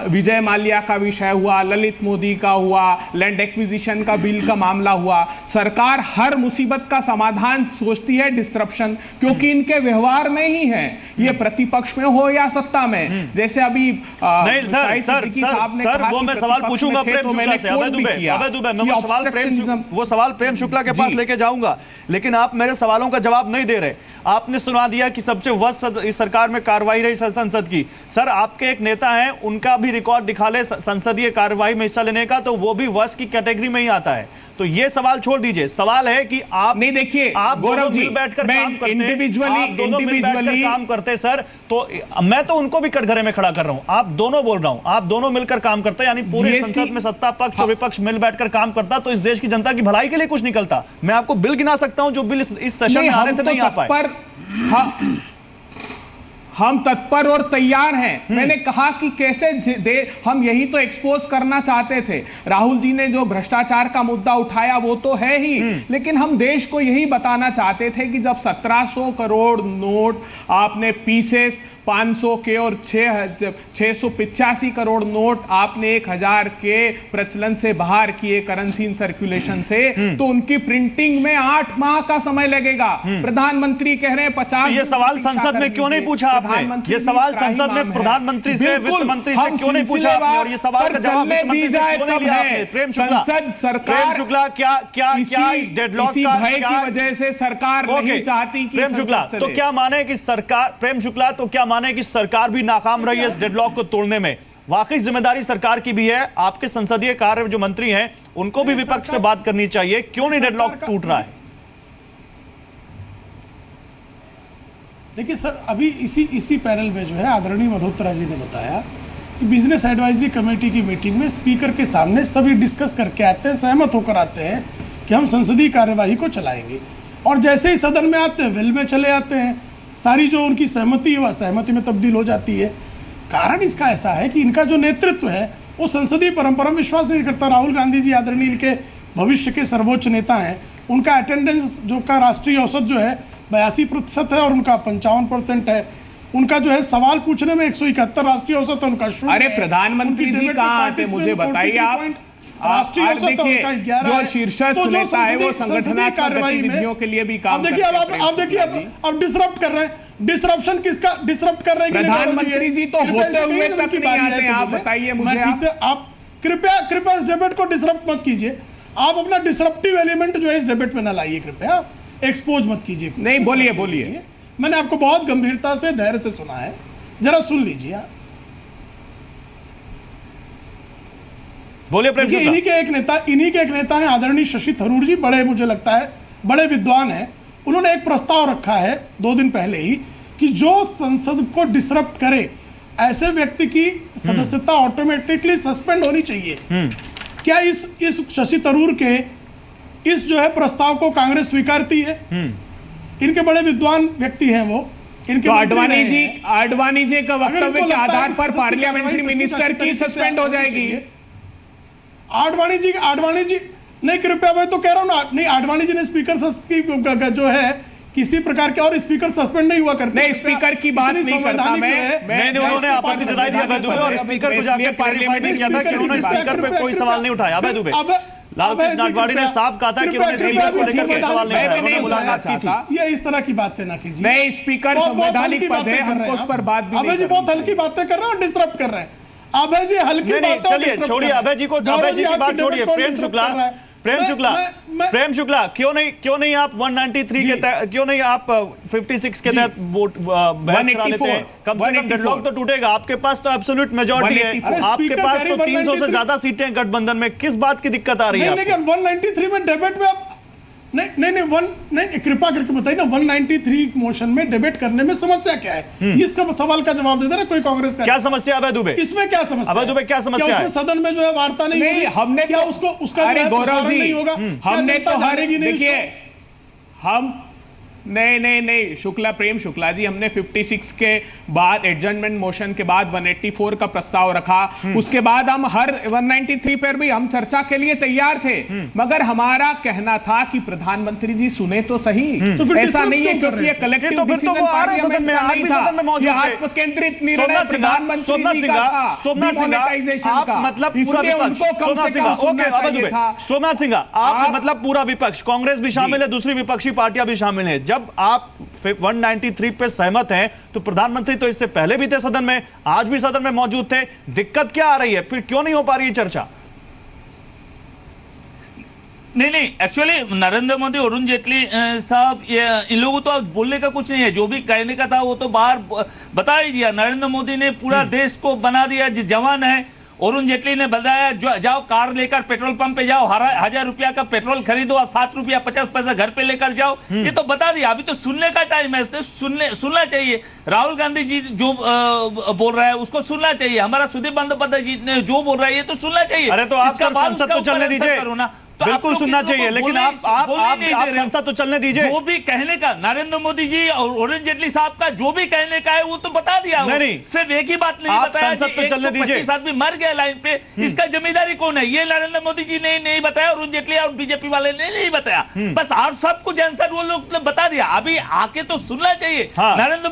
[SPEAKER 9] विजय माल्या का विषय हुआ, ललित मोदी का हुआ, लैंड एक्विजिशन का बिल का मामला हुआ, सरकार हर मुसीबत का समाधान सोचती है डिस्ट्रप्शन, क्योंकि इनके व्यवहार में ही है, ये प्रतिपक्ष में हो या सत्ता में। जैसे अभी
[SPEAKER 8] वो मैं सवाल पूछूंगा प्रेम शुक्ला से, अभय दुबे मैं वो सवाल प्रेम शुक्ला के पास लेके जाऊंगा, लेकिन आप मेरे सवालों का जवाब नहीं दे रहे। आपने सुना दिया कि सबसे वर्स्ट इस सरकार में कार्रवाई रही संसद की। सर, आपके एक नेता हैं, उनका भी रिकॉर्ड दिखा ले संसदीय कार्रवाई में हिस्सा लेने का, तो वो भी वर्स्ट की कैटेगरी में ही आता है। तो ये सवाल छोड़ दीजिए, सवाल है कि आप
[SPEAKER 9] नहीं, देखिए
[SPEAKER 8] आप
[SPEAKER 9] गौरव जी,
[SPEAKER 8] बैठकर काम करते,
[SPEAKER 9] इंडिविजुअली
[SPEAKER 8] काम करते सर, तो मैं तो उनको भी कटघरे में खड़ा कर रहा हूं, आप दोनों बोल रहा हूं, आप दोनों मिलकर काम करते हैं, यानी पूरे संसद में सत्ता पक्ष और विपक्ष मिल बैठकर काम करता, तो इस देश की जनता की भलाई के लिए कुछ निकलता। मैं आपको बिल गिना सकता हूं जो बिल इस सेशन में आने थे, नहीं आ पाए।
[SPEAKER 9] हम तत्पर और तैयार हैं। मैंने कहा कि कैसे हम यही तो एक्सपोज करना चाहते थे। राहुल जी ने जो भ्रष्टाचार का मुद्दा उठाया वो तो है ही, लेकिन हम देश को यही बताना चाहते थे कि जब 1700 करोड़ नोट आपने पीसेस 500 के और 685 करोड़ नोट आपने 1000 के प्रचलन से बाहर किए, करेंसी इन सर्कुलेशन से, तो उनकी प्रिंटिंग में 8 माह का समय लगेगा। प्रधानमंत्री कह रहे हैं 50।
[SPEAKER 8] ये सवाल संसद में क्यों नहीं पूछा आपने? ये सवाल संसद में प्रधानमंत्री से, वित्त मंत्री से क्यों नहीं पूछा आपने? और ये सवाल का जवाब वित्त मंत्री से क्यों नहीं लिया आपने? प्रेम शुक्ला, क्या इस डेडलॉक का
[SPEAKER 9] भय की वजह से सरकार नहीं चाहती कि
[SPEAKER 8] प्रेम शुक्ला तो क्या माने कि सरकार, प्रेम शुक्ला तो क्या माने कि सरकार भी नाकाम रही है इस डेडलॉक को तोड़ने में? वाकई जिम्मेदारी सरकार की भी है। आपके संसदीय कार्य जो मंत्री हैं उनको भी विपक्ष से बात करनी चाहिए, क्यों नहीं डेडलॉक टूट रहा है?
[SPEAKER 10] देखिए सर, अभी इसी पैनल में जो है आदरणीय मल्होत्रा जी ने बताया कि बिजनेस एडवाइजरी कमेटी की मीटिंग में स्पीकर के सामने सभी डिस्कस करके आते हैं, सहमत होकर आते हैं कि हम संसदीय कार्यवाही को चलाएंगे, और जैसे ही सदन में आते हैं वेल में चले आते हैं, सारी जो उनकी सहमति है वह सहमति में तब्दील हो जाती है। कारण इसका ऐसा है कि इनका जो नेतृत्व है वो संसदीय परंपरा में विश्वास नहीं करता। राहुल गांधी जी आदरणीय इनके भविष्य के सर्वोच्च नेता हैं, उनका अटेंडेंस जो का राष्ट्रीय औसत जो है 82% है और उनका 55% है। उनका जो है सवाल पूछने में 171 राष्ट्रीय औसत है, उनका 0।
[SPEAKER 9] अरे प्रधानमंत्री जी कहाँ आते मुझे बताइए आप।
[SPEAKER 10] राष्ट्रीय औसत उनका 11
[SPEAKER 9] जो शीर्षस्थ नेता है वो संगठनात्मक गतिविधियों के लिए भी काम करते हैं।
[SPEAKER 10] आप देखिए अब डिसरप्ट कर रहे हैं। डिसरप्शन किसका डिसरप्ट कर रहे हैं?
[SPEAKER 9] प्रधानमंत्री जी तो होते हुए तक नहीं आते। आप बताइए मुझे।
[SPEAKER 10] ठीक से आप कृपया इस डिबेट को डिसरप्ट मत कीजिए। आप अपना डिसरप्टिव एलिमेंट जो है इस डिबेट में ना लाइए, कृपया एक्सपोज मत कीजिए।
[SPEAKER 9] नहीं, बोलिए।
[SPEAKER 10] मैंने आपको बहुत गंभीरता से धैर्य से सुना है, जरा सुन लीजिए आप।
[SPEAKER 8] बोलिए प्रेम शुक्ला।
[SPEAKER 10] इन्हीं के एक नेता हैं आदरणीय शशि थरूर जी, बड़े मुझे लगता है बड़े विद्वान हैं। उन्होंने एक प्रस्ताव रखा है 2 दिन पहले ही कि जो संसद को डिसरप्ट करे ऐसे व्यक्ति की सदस्यता ऑटोमेटिकली सस्पेंड होनी चाहिए। क्या इस शशि थरूर के इस जो है प्रस्ताव को कांग्रेस स्वीकारती है? इनके बड़े विद्वान व्यक्ति हैं वो। इनके
[SPEAKER 9] तो आडवाणी जी का वक्तव्य के आधार पर पार्लियामेंट्री मिनिस्टर की सस्पेंड हो जाएगी।
[SPEAKER 10] आडवाणी जी नहीं, कृपया मैं तो कह रहा हूँ ना, नहीं आडवाणी जी ने स्पीकर की जो है किसी प्रकार के और स्पीकर सस्पेंड नहीं हुआ करते।
[SPEAKER 9] नहीं, स्पीकर की बात नहीं करता मैं।
[SPEAKER 8] उन्होंने आपत्ति जताई थी अभय दुबे और स्पीकर को जाकर क्लैरिफाई नहीं किया था कि उन्होंने स्पीकर पे कोई सवाल नहीं उठाया। अभय दुबे लाल कृष्ण आडवाणी ने साफ कहा था कि उन्होंने स्पीकर को लेकर कोई सवाल नहीं उठाया, उन्होंने मुलाकात की थी।
[SPEAKER 10] ये इस तरह की बातें ना कीजिए।
[SPEAKER 9] नहीं, स्पीकर संवैधानिक पद है, हमको उस पर बात भी
[SPEAKER 10] अभय जी बहुत हल्की बातें कर रहे हैं और डिस्टर्ब कर रहे हैं। अभय जी हल्की बातें,
[SPEAKER 8] चलिए छोड़िए अभय जी को, अभय जी की बात छोड़िए। प्रेम शुक्ला क्यों नहीं आप 193 के तहत, क्यों नहीं आप 56 के तहत वोट बहस करा लेते हैं? कम से कम डेडलॉक तो टूटेगा। आपके पास तो एब्सोल्यूट मेजॉरिटी है, आपके पास तो 300 से ज्यादा सीटें गठबंधन में, किस बात की दिक्कत आ रही है?
[SPEAKER 10] लेकिन 193 में डिबेट में आप नहीं कृपा करके बताइए ना, 193 मोशन में डिबेट करने में समस्या क्या है? इसका सवाल का जवाब दे दे रहा कोई कांग्रेस का।
[SPEAKER 8] क्या समस्या अभय दुबे?
[SPEAKER 10] इसमें क्या समस्या?
[SPEAKER 8] अभय दुबे क्या समस्या है?
[SPEAKER 10] सदन में जो है वार्ता नहीं होगी,
[SPEAKER 9] हमने
[SPEAKER 10] क्या उसको उसका
[SPEAKER 9] गौरव जी
[SPEAKER 10] नहीं होगा?
[SPEAKER 9] हमने तो
[SPEAKER 10] हारेगी नहीं?
[SPEAKER 9] देखिए हम नहीं शुक्ला, प्रेम शुक्ला जी, हमने 56 के बाद एडजमेंट मोशन के बाद 184 का प्रस्ताव रखा। उसके बाद हम हर 193 पर भी हम चर्चा के लिए तैयार थे, मगर हमारा कहना था कि प्रधानमंत्री जी सुने तो सही।
[SPEAKER 10] तो फिर
[SPEAKER 9] ऐसा नहीं है क्योंकि ये कलेक्टिव डिसीजन पार्लियामेंट में नहीं था, ये आत्मकेंद्रित निर्णय प्रधानमंत्री जी का था, डिमोनेटाइजेशन का,
[SPEAKER 8] मतलब
[SPEAKER 9] इसलिए उनको कम से कम सुनना चाहिए था।
[SPEAKER 8] सोमनाथ सिंह, आप मतलब पूरा विपक्ष, कांग्रेस भी शामिल है, दूसरी विपक्षी पार्टियां भी शामिल है, जब आप 193 पे सहमत हैं तो प्रधानमंत्री तो इससे पहले भी थे सदन में, आज भी सदन में मौजूद थे, दिक्कत क्या आ रही है? फिर क्यों नहीं हो पा रही है चर्चा?
[SPEAKER 5] नहीं एक्चुअली नरेंद्र मोदी, अरुण जेटली साहब, इन लोगों तो अब बोलने का कुछ नहीं है, जो भी कहने का था वो तो बाहर बता ही दिया। नरेंद्र मोदी ने पूरा देश को बना दिया जवान है। अरुण जेटली ने बताया जाओ कार लेकर पेट्रोल पंप पे जाओ, 1000 रुपया का पेट्रोल खरीदो और 7 रुपया 50 पैसा घर पे लेकर जाओ, ये तो बता दिया। अभी तो सुनने का टाइम है, सुनना चाहिए। राहुल गांधी जी जो बोल रहा है उसको सुनना चाहिए, हमारा सुदीप बंदोपाध्याय जी ने जो बोल रहा है ये तो सुनना चाहिए।
[SPEAKER 8] अरे तो आप संसद तो चलने दीजिए, बिल्कुल सुनना चाहिए, लेकिन आप संसद तो चलने दीजिए।
[SPEAKER 5] जो भी कहने का नरेंद्र मोदी जी और अरुण जेटली साहब का जो भी कहने का है वो तो बता दिया।
[SPEAKER 8] नहीं,
[SPEAKER 5] सिर्फ एक ही बात नहीं बताया,
[SPEAKER 8] संसद तो चलने दीजिए।
[SPEAKER 5] 125 आदमी मर गया लाइन पे, इसका जिम्मेदारी कौन है? ये नरेंद्र मोदी जी ने नहीं बताया, अरुण जेटली और बीजेपी वाले ने नहीं बताया, बस और सब कुछ आंसर वो लोग बता दिया। अभी आके तो सुनना चाहिए। नरेंद्र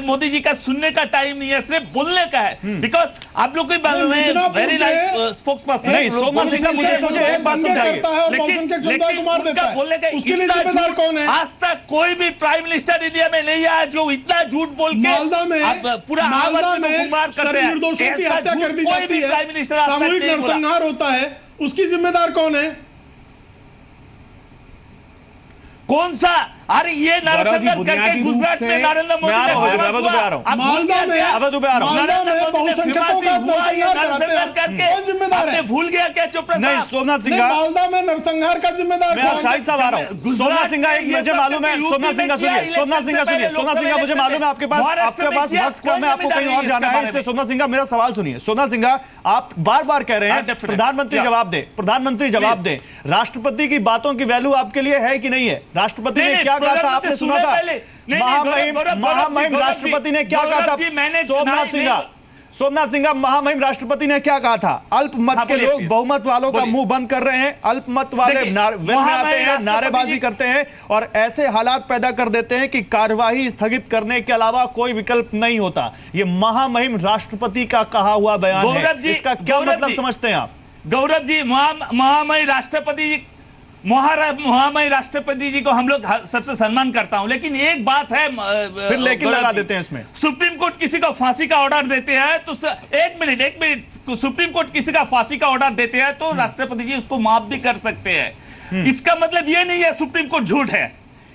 [SPEAKER 5] मोदी जी का सुनने का टाइम नहीं है, सिर्फ बोलने का है। बिकॉज आप लोग वेरी नाइस स्पोक्स पर्सन।
[SPEAKER 8] नहीं, सोमनाथ सिंह, मुझे एक बात समझाइए,
[SPEAKER 5] लेकिन उनका बोलने का इतना झूठ, आज तक कोई भी प्राइम मिनिस्टर इंडिया में नहीं आया जो इतना झूठ बोल के पूरा आवाज में गुमराह करते हैं।
[SPEAKER 10] निर्दोषों की हत्या कर दी जाती है,
[SPEAKER 5] प्राइम मिनिस्टर
[SPEAKER 10] सामूहिक नरसंहार होता है, उसकी जिम्मेदार कौन है?
[SPEAKER 5] कौन सा? अरे ये नरसंहार करके गुजरात में नरेंद्र मोदी ने
[SPEAKER 10] जिम्मेदार है,
[SPEAKER 5] भूल गया क्या? चोपड़ा
[SPEAKER 8] नहीं, सोमनाथ सिंह,
[SPEAKER 10] मालदा में नरसंहार का जिम्मेदार
[SPEAKER 8] शाहिद साहब आ रहा हूं। सोमनाथ सिंह, मुझे मालूम है, सोमनाथ सिंह सुनिए, सोमनाथ सिंह मुझे मालूम है आपके पास वक्त कम है, आपको कहीं और जाना है, इसलिए सोमनाथ सिंह मेरा सवाल सुनिए। सोमनाथ सिंह, आप बार बार कह रहे हैं प्रधानमंत्री जवाब दे, प्रधानमंत्री जवाब दे। राष्ट्रपति की बातों की वैल्यू आपके लिए है कि नहीं है? राष्ट्रपति ने क्या कहा था, आपने सुना था? महामहिम राष्ट्रपति ने क्या कहा था? सोमनाथ सिंह, महामहिम राष्ट्रपति ने क्या कहा था? अल्पमत के लोग बहुमत वालों का मुंह बंद कर रहे हैं, अल्पमत वाले वेल में आते हैं, नारेबाजी करते हैं और ऐसे हालात पैदा कर देते हैं कि कार्यवाही स्थगित करने के अलावा कोई विकल्प नहीं होता। ये महामहिम राष्ट्रपति का कहा हुआ बयान है, इसका क्या मतलब समझते हैं आप?
[SPEAKER 5] गौरव जी, महामहिम राष्ट्रपति जी को हम लोग सबसे सम्मान करता हूं, लेकिन एक बात है,
[SPEAKER 8] फिर लेकिन लगा देते हैं इसमें।
[SPEAKER 5] सुप्रीम कोर्ट किसी को फांसी का ऑर्डर देते हैं तो एक मिनट, सुप्रीम कोर्ट किसी का फांसी का ऑर्डर देते हैं तो राष्ट्रपति जी उसको माफ भी कर सकते हैं। इसका मतलब ये नहीं है सुप्रीम कोर्ट झूठ है।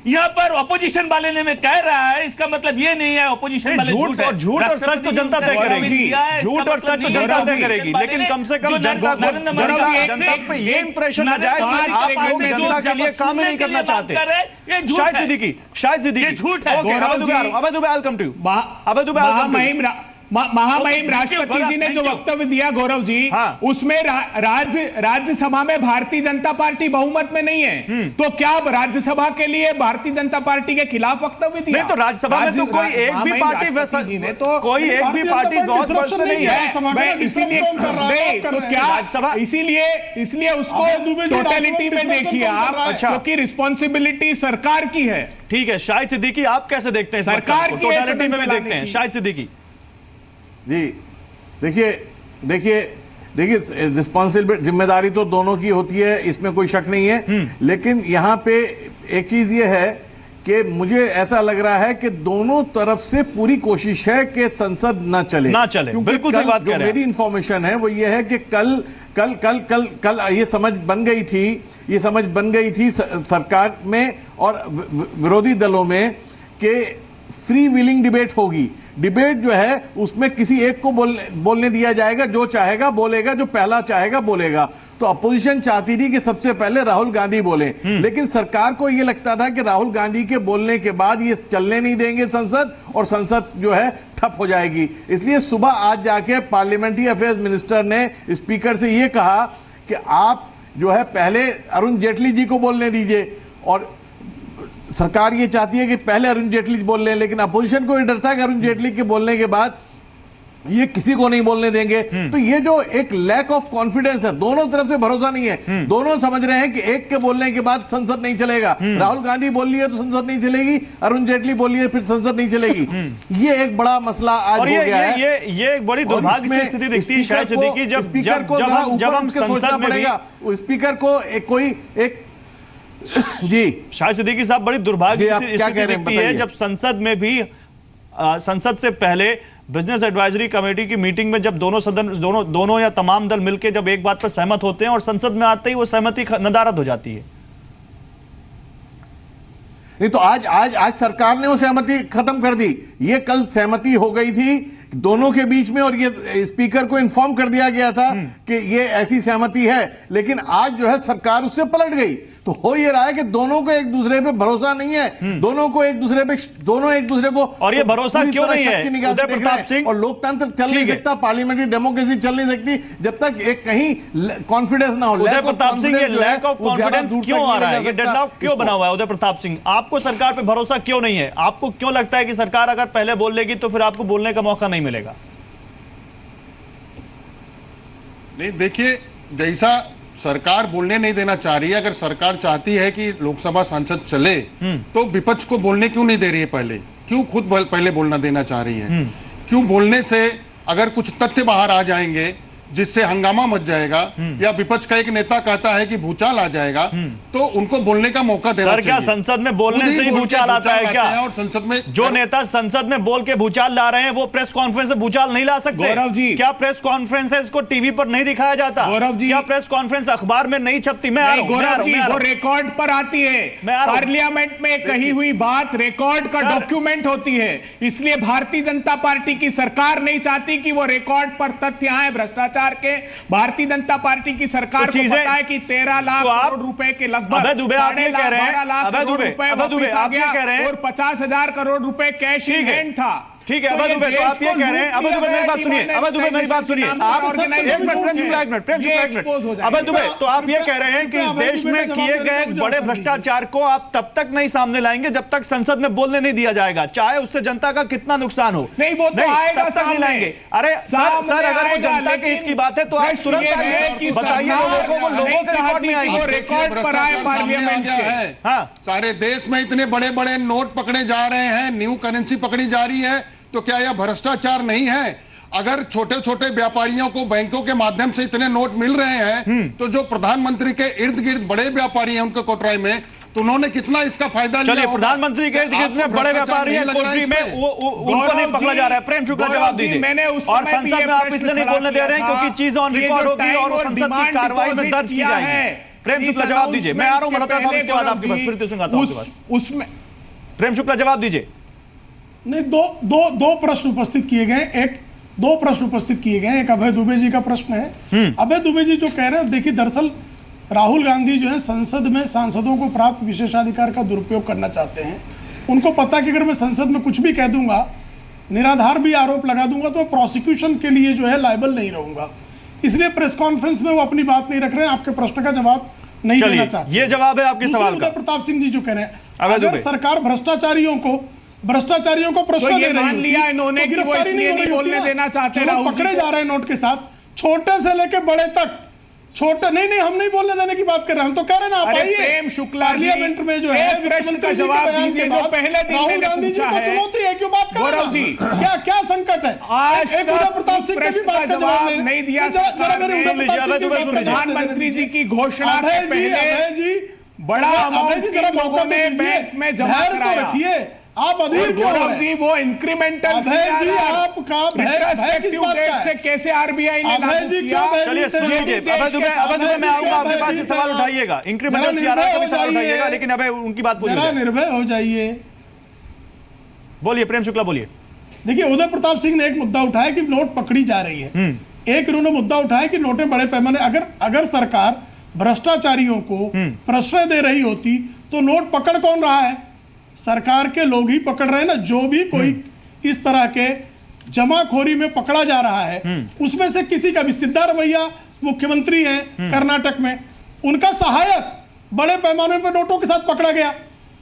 [SPEAKER 5] यहाँ पर अपोजिशन वाले ने मैं कह रहा है, इसका मतलब ये नहीं है अपोजिशन वाले
[SPEAKER 8] झूठ और सच तो जनता तय करेगी, झूठ और सच तो जनता तय करेगी, लेकिन कम से कम जनता पे ये इंप्रेशन ना जाए कि आप लोग जनता के लिए काम नहीं करना चाहते। शायद सिद्दीकी झूठ है। अभय दुबे, वेलकम टू यू। अभय दुबे,
[SPEAKER 9] महामहिम राष्ट्रपति जी ने जो वक्तव्य दिया गौरव जी, उसमें राज्यसभा में भारतीय जनता पार्टी बहुमत में नहीं है, तो क्या राज्यसभा के लिए भारतीय जनता पार्टी के खिलाफ वक्तव्य दिया?
[SPEAKER 8] नहीं, तो राज्यसभा में तो कोई एक भी पार्टी जी ने तो कोई एक भी पार्टी बहुत वर्ष से नहीं है,
[SPEAKER 9] इसीलिए तो क्या राज्यसभा, इसलिए उसको टोटलिटी में देखिए आप, क्योंकि रिस्पॉन्सिबिलिटी सरकार की है।
[SPEAKER 8] ठीक है, शाहिद सिद्दीकी, आप कैसे देखते हैं
[SPEAKER 9] सरकार की
[SPEAKER 8] टोटलिटी में भी देखते हैं? शाहिद सिद्दीकी
[SPEAKER 12] जी, देखिए देखिए रिस्पॉन्सिबिलिटी, जिम्मेदारी तो दोनों की होती है, इसमें कोई शक नहीं है, लेकिन यहाँ पे एक चीज ये है कि मुझे ऐसा लग रहा है कि दोनों तरफ से पूरी कोशिश है कि संसद ना चले
[SPEAKER 8] क्योंकि बिल्कुल सही बात कह रहे हैं।
[SPEAKER 12] मेरी इंफॉर्मेशन है वो ये है कि कल ये समझ बन गई थी सरकार में और विरोधी दलों में कि फ्री विलिंग डिबेट होगी। डिबेट जो है उसमें किसी एक को बोलने दिया जाएगा, जो चाहेगा बोलेगा, जो पहला चाहेगा बोलेगा। तो अपोजिशन चाहती थी कि सबसे पहले राहुल गांधी बोले, लेकिन सरकार को यह लगता था कि राहुल गांधी के बोलने के बाद ये चलने नहीं देंगे संसद, और संसद जो है ठप हो जाएगी। इसलिए सुबह आज जाके पार्लियामेंट्री अफेयर्स मिनिस्टर ने स्पीकर से यह कहा कि आप जो है पहले अरुण जेटली जी को बोलने दीजिए, और सरकार ये चाहती है कि पहले अरुण जेटली बोल लें, लेकिन अपोजिशन को ये डर था कि अरुण जेटली के बोलने के बाद ये किसी को नहीं बोलने देंगे। तो ये जो एक लैक ऑफ कॉन्फिडेंस है, दोनों तरफ से भरोसा नहीं है, दोनों समझ रहे हैं कि एक के बोलने के बाद संसद नहीं चलेगा। राहुल गांधी बोल लिए तो संसद नहीं चलेगी, अरुण जेटली बोल लिए फिर संसद नहीं चलेगी। ये एक बड़ा मसला आज हो गया है।
[SPEAKER 8] ये एक बड़ी दुर्भाग्य की स्थिति दिखती है शायद सिद्दीकी, जब
[SPEAKER 12] स्पीकर को जब हम सोचना पड़ेगा, स्पीकर को एक जी
[SPEAKER 8] शायद सिद्दीकी साहब, बड़ी दुर्भाग्य की स्थिति दिखती है जब संसद में भी संसद से पहले बिजनेस एडवाइजरी कमेटी की मीटिंग में जब दोनों या तमाम दल मिलकर जब एक बात पर सहमत होते हैं और संसद में आते ही वो सहमति नदारद हो जाती है।
[SPEAKER 12] नहीं तो आज सरकार ने वो सहमति खत्म कर दी। ये कल सहमति हो गई थी दोनों के बीच में, और ये स्पीकर को इन्फॉर्म कर दिया गया था कि ये ऐसी सहमति है, लेकिन आज जो है सरकार उससे पलट गई। तो हो ये रहा है कि दोनों को एक दूसरे पे भरोसा नहीं है, दोनों एक दूसरे को
[SPEAKER 8] और ये भरोसा क्यों नहीं है उदय प्रताप सिंह?
[SPEAKER 12] और लोकतंत्र चल नहीं सकता, पार्लियामेंट्री डेमोक्रेसी चल नहीं सकती जब तक एक कहीं कॉन्फिडेंस ना हो।
[SPEAKER 8] उदय प्रताप सिंह, ये लैक ऑफ कॉन्फिडेंस क्यों आ रहा है? ये डेडलॉक क्यों बना हुआ है? उदय प्रताप सिंह, आपको सरकार पे भरोसा क्यों नहीं है? आपको क्यों लगता है कि सरकार अगर पहले बोल लेगी तो फिर आपको बोलने का मौका नहीं मिलेगा?
[SPEAKER 3] नहीं, देखिए, जैसा सरकार बोलने नहीं देना चाह रही है, अगर सरकार चाहती है कि लोकसभा सांसद चले तो विपक्ष को बोलने क्यों नहीं दे रही है? पहले क्यों खुद पहले बोलना देना चाह रही है? क्यों बोलने से अगर कुछ तथ्य बाहर आ जाएंगे जिससे हंगामा मच जाएगा या विपक्ष का एक नेता कहता है कि भूचाल आ जाएगा, तो उनको बोलने का मौका देना चाहिए।
[SPEAKER 8] क्या संसद में बोलने से ही भूचाल आता है क्या?
[SPEAKER 3] और संसद में
[SPEAKER 8] जो नेता संसद में बोल के भूचाल ला रहे हैं वो प्रेस कॉन्फ्रेंस से भूचाल नहीं ला सकते?
[SPEAKER 9] गौरव जी,
[SPEAKER 8] क्या प्रेस कॉन्फ्रेंस को टीवी पर नहीं दिखाया जाता?
[SPEAKER 9] गौरव जी,
[SPEAKER 8] क्या प्रेस कॉन्फ्रेंस अखबार में नहीं छपती?
[SPEAKER 9] गौरव जी, वो रिकॉर्ड पर आती है। पार्लियामेंट में कही हुई बात रिकॉर्ड का डॉक्यूमेंट होती है, इसलिए भारतीय जनता पार्टी की सरकार नहीं चाहती कि वो रिकॉर्ड पर तथ्य आए भ्रष्टाचार के। भारतीय जनता पार्टी की सरकार को पता है कि 13 लाख करोड़ रुपए के लगभग 12.5 लाख करोड़ रुपए वापस आ गया और 50,000 करोड़ रुपए कैश इन हैंड था।
[SPEAKER 8] ठीक है, अबे दुबे, तो आप ये कह रहे हैं, अबे दुबे मेरी बात सुनिए, अबे दुबे मेरी बात सुनिए, आप अबे दुबे, तो आप ये कह रहे हैं कि इस देश में किए गए बड़े भ्रष्टाचार को आप तब तक नहीं सामने लाएंगे जब तक संसद में बोलने नहीं दिया जाएगा, चाहे उससे जनता का कितना नुकसान हो।
[SPEAKER 9] नहीं, वो तो आएगा,
[SPEAKER 8] तब तक नहीं लाएंगे। अरे सर, अगर वो जनता के हित की बात है तो आप तुरंत बताइए लोगों को, वो लोगों के रिकॉर्ड में आएगी।
[SPEAKER 9] रिकॉर्ड पर आए पार्लियामेंट के।
[SPEAKER 3] हाँ, सारे देश में इतने बड़े बड़े नोट पकड़े जा रहे हैं, न्यू करेंसी पकड़ी जा रही है, तो क्या यह भ्रष्टाचार नहीं है? अगर छोटे छोटे व्यापारियों को बैंकों के माध्यम से इतने नोट मिल रहे हैं, तो जो प्रधानमंत्री के इर्द गिर्द बड़े व्यापारी हैं उनके कोटराई में, तो उन्होंने कितना इसका फायदा लिया?
[SPEAKER 8] चलिए, प्रधानमंत्री के इर्द गिर्द में बड़े व्यापारी हैं कोटरी में, उनको नहीं पकड़ा जा रहा है। प्रेम शुक्ला जवाब दीजिए। और संसद में आप इसलिए नहीं बोलने दे रहे हैं क्योंकि चीज ऑन रिकॉर्ड होगी और संसद की कार्रवाई में दर्ज की जाएगी। प्रेम शुक्ला जवाब दीजिए। मैं आ रहा हूं मल्होत्रा साहब, उसके बाद आपके पास फिर आता हूं आपके पास।
[SPEAKER 10] उसमें
[SPEAKER 8] प्रेम शुक्ला जवाब दीजिए।
[SPEAKER 10] नहीं, दो प्रश्न उपस्थित किए गए। दो प्रश्न उपस्थित किए गए। एक अभय दुबे जी का प्रश्न है। अभय दुबे जी जो कह रहे हैं, देखिए, दरअसल राहुल गांधी जो है संसद में सांसदों को प्राप्त विशेषाधिकार का दुरुपयोग करना चाहते हैं। उनको पता कि अगर मैं संसद में कुछ भी कह दूंगा, निराधार भी आरोप लगा दूंगा, तो प्रोसिक्यूशन के लिए जो है लायबल नहीं रहूंगा। इसलिए प्रेस कॉन्फ्रेंस में वो अपनी बात नहीं रख रहे हैं, आपके प्रश्न का जवाब नहीं देना चाहते।
[SPEAKER 8] ये जवाब है आपके सवाल का।
[SPEAKER 10] उदय प्रताप सिंह जी जो कह रहे हैं, अगर सरकार भ्रष्टाचारियों को प्रश्न दे रही
[SPEAKER 9] लिया इन्होंने कि वो इसलिए नहीं बोलने देना चाहते।
[SPEAKER 10] लोग पकड़े जा रहे हैं नोट के साथ, छोटे से लेके बड़े तक छोटा नहीं, हम नहीं बोलने देने की बात कर रहे हैं, हम तो कह रहे हैं ना आप आइए
[SPEAKER 9] प्रेम शुक्ला जी,
[SPEAKER 10] पार्लियामेंट में जो है
[SPEAKER 9] एक प्रश्न का जवाब दीजिए जो पहले दिन
[SPEAKER 10] राहुल
[SPEAKER 9] मैंने
[SPEAKER 10] गांधी जी
[SPEAKER 9] पूछा
[SPEAKER 10] को
[SPEAKER 9] है।
[SPEAKER 10] चुनौती है, क्यों बात कर रहे
[SPEAKER 9] गौरव जी,
[SPEAKER 10] हैं? क्या संकट है?
[SPEAKER 9] आज
[SPEAKER 10] एक उदय प्रताप सिंह की भी बात का जवाब
[SPEAKER 9] नहीं दिया
[SPEAKER 10] जरा मेरे उदय प्रताप सिंह की बात का जवाब
[SPEAKER 9] प्रधानमंत्री जी की घोषणा के
[SPEAKER 10] अभय
[SPEAKER 9] पहले
[SPEAKER 10] जी
[SPEAKER 9] बड़ा अमाउंट
[SPEAKER 10] जी जरा
[SPEAKER 9] लोगों
[SPEAKER 10] मौका
[SPEAKER 9] ने
[SPEAKER 10] दीजिए,
[SPEAKER 9] बैंक में जमा
[SPEAKER 10] धैर्य तो
[SPEAKER 9] कराया।
[SPEAKER 10] रखिए, आप अधीर क्यों हो
[SPEAKER 9] गौरव
[SPEAKER 10] रहे
[SPEAKER 9] जी
[SPEAKER 10] हैं?
[SPEAKER 9] वो इंक्रीमेंटल
[SPEAKER 10] अभय जी आपका भय किस बात का है?
[SPEAKER 9] से कैसे आरबीआई ने
[SPEAKER 10] अभय
[SPEAKER 9] लागू
[SPEAKER 10] जी
[SPEAKER 9] किया?
[SPEAKER 10] क्या
[SPEAKER 8] चलिए सुन लीजिए, अभय दुबे मैं आऊंगा आपके पास, ये सवाल उठाइएगा, इंक्रीमेंटल सीआरआर का भी सवाल उठाइएगा, लेकिन अभय उनकी बात
[SPEAKER 10] जरा
[SPEAKER 8] बोलिए,
[SPEAKER 10] निर्भय हो जाइए।
[SPEAKER 8] बोलिए प्रेम शुक्ला बोलिए।
[SPEAKER 10] देखिए उदय प्रताप सिंह ने एक मुद्दा उठाया कि नोट पकड़ी जा रही है। एक उन्होंने मुद्दा उठाया कि नोटें बड़े पैमाने, अगर सरकार भ्रष्टाचारियों को प्रश्रय दे रही होती तो नोट पकड़ कौन रहा है? सरकार के लोग ही पकड़ रहे हैं ना। जो भी कोई इस तरह के जमाखोरी में पकड़ा जा रहा है उसमें से किसी का भी, सिद्धारमैया मुख्यमंत्री हैं कर्नाटक में, उनका सहायक बड़े पैमाने पर नोटों के साथ पकड़ा गया।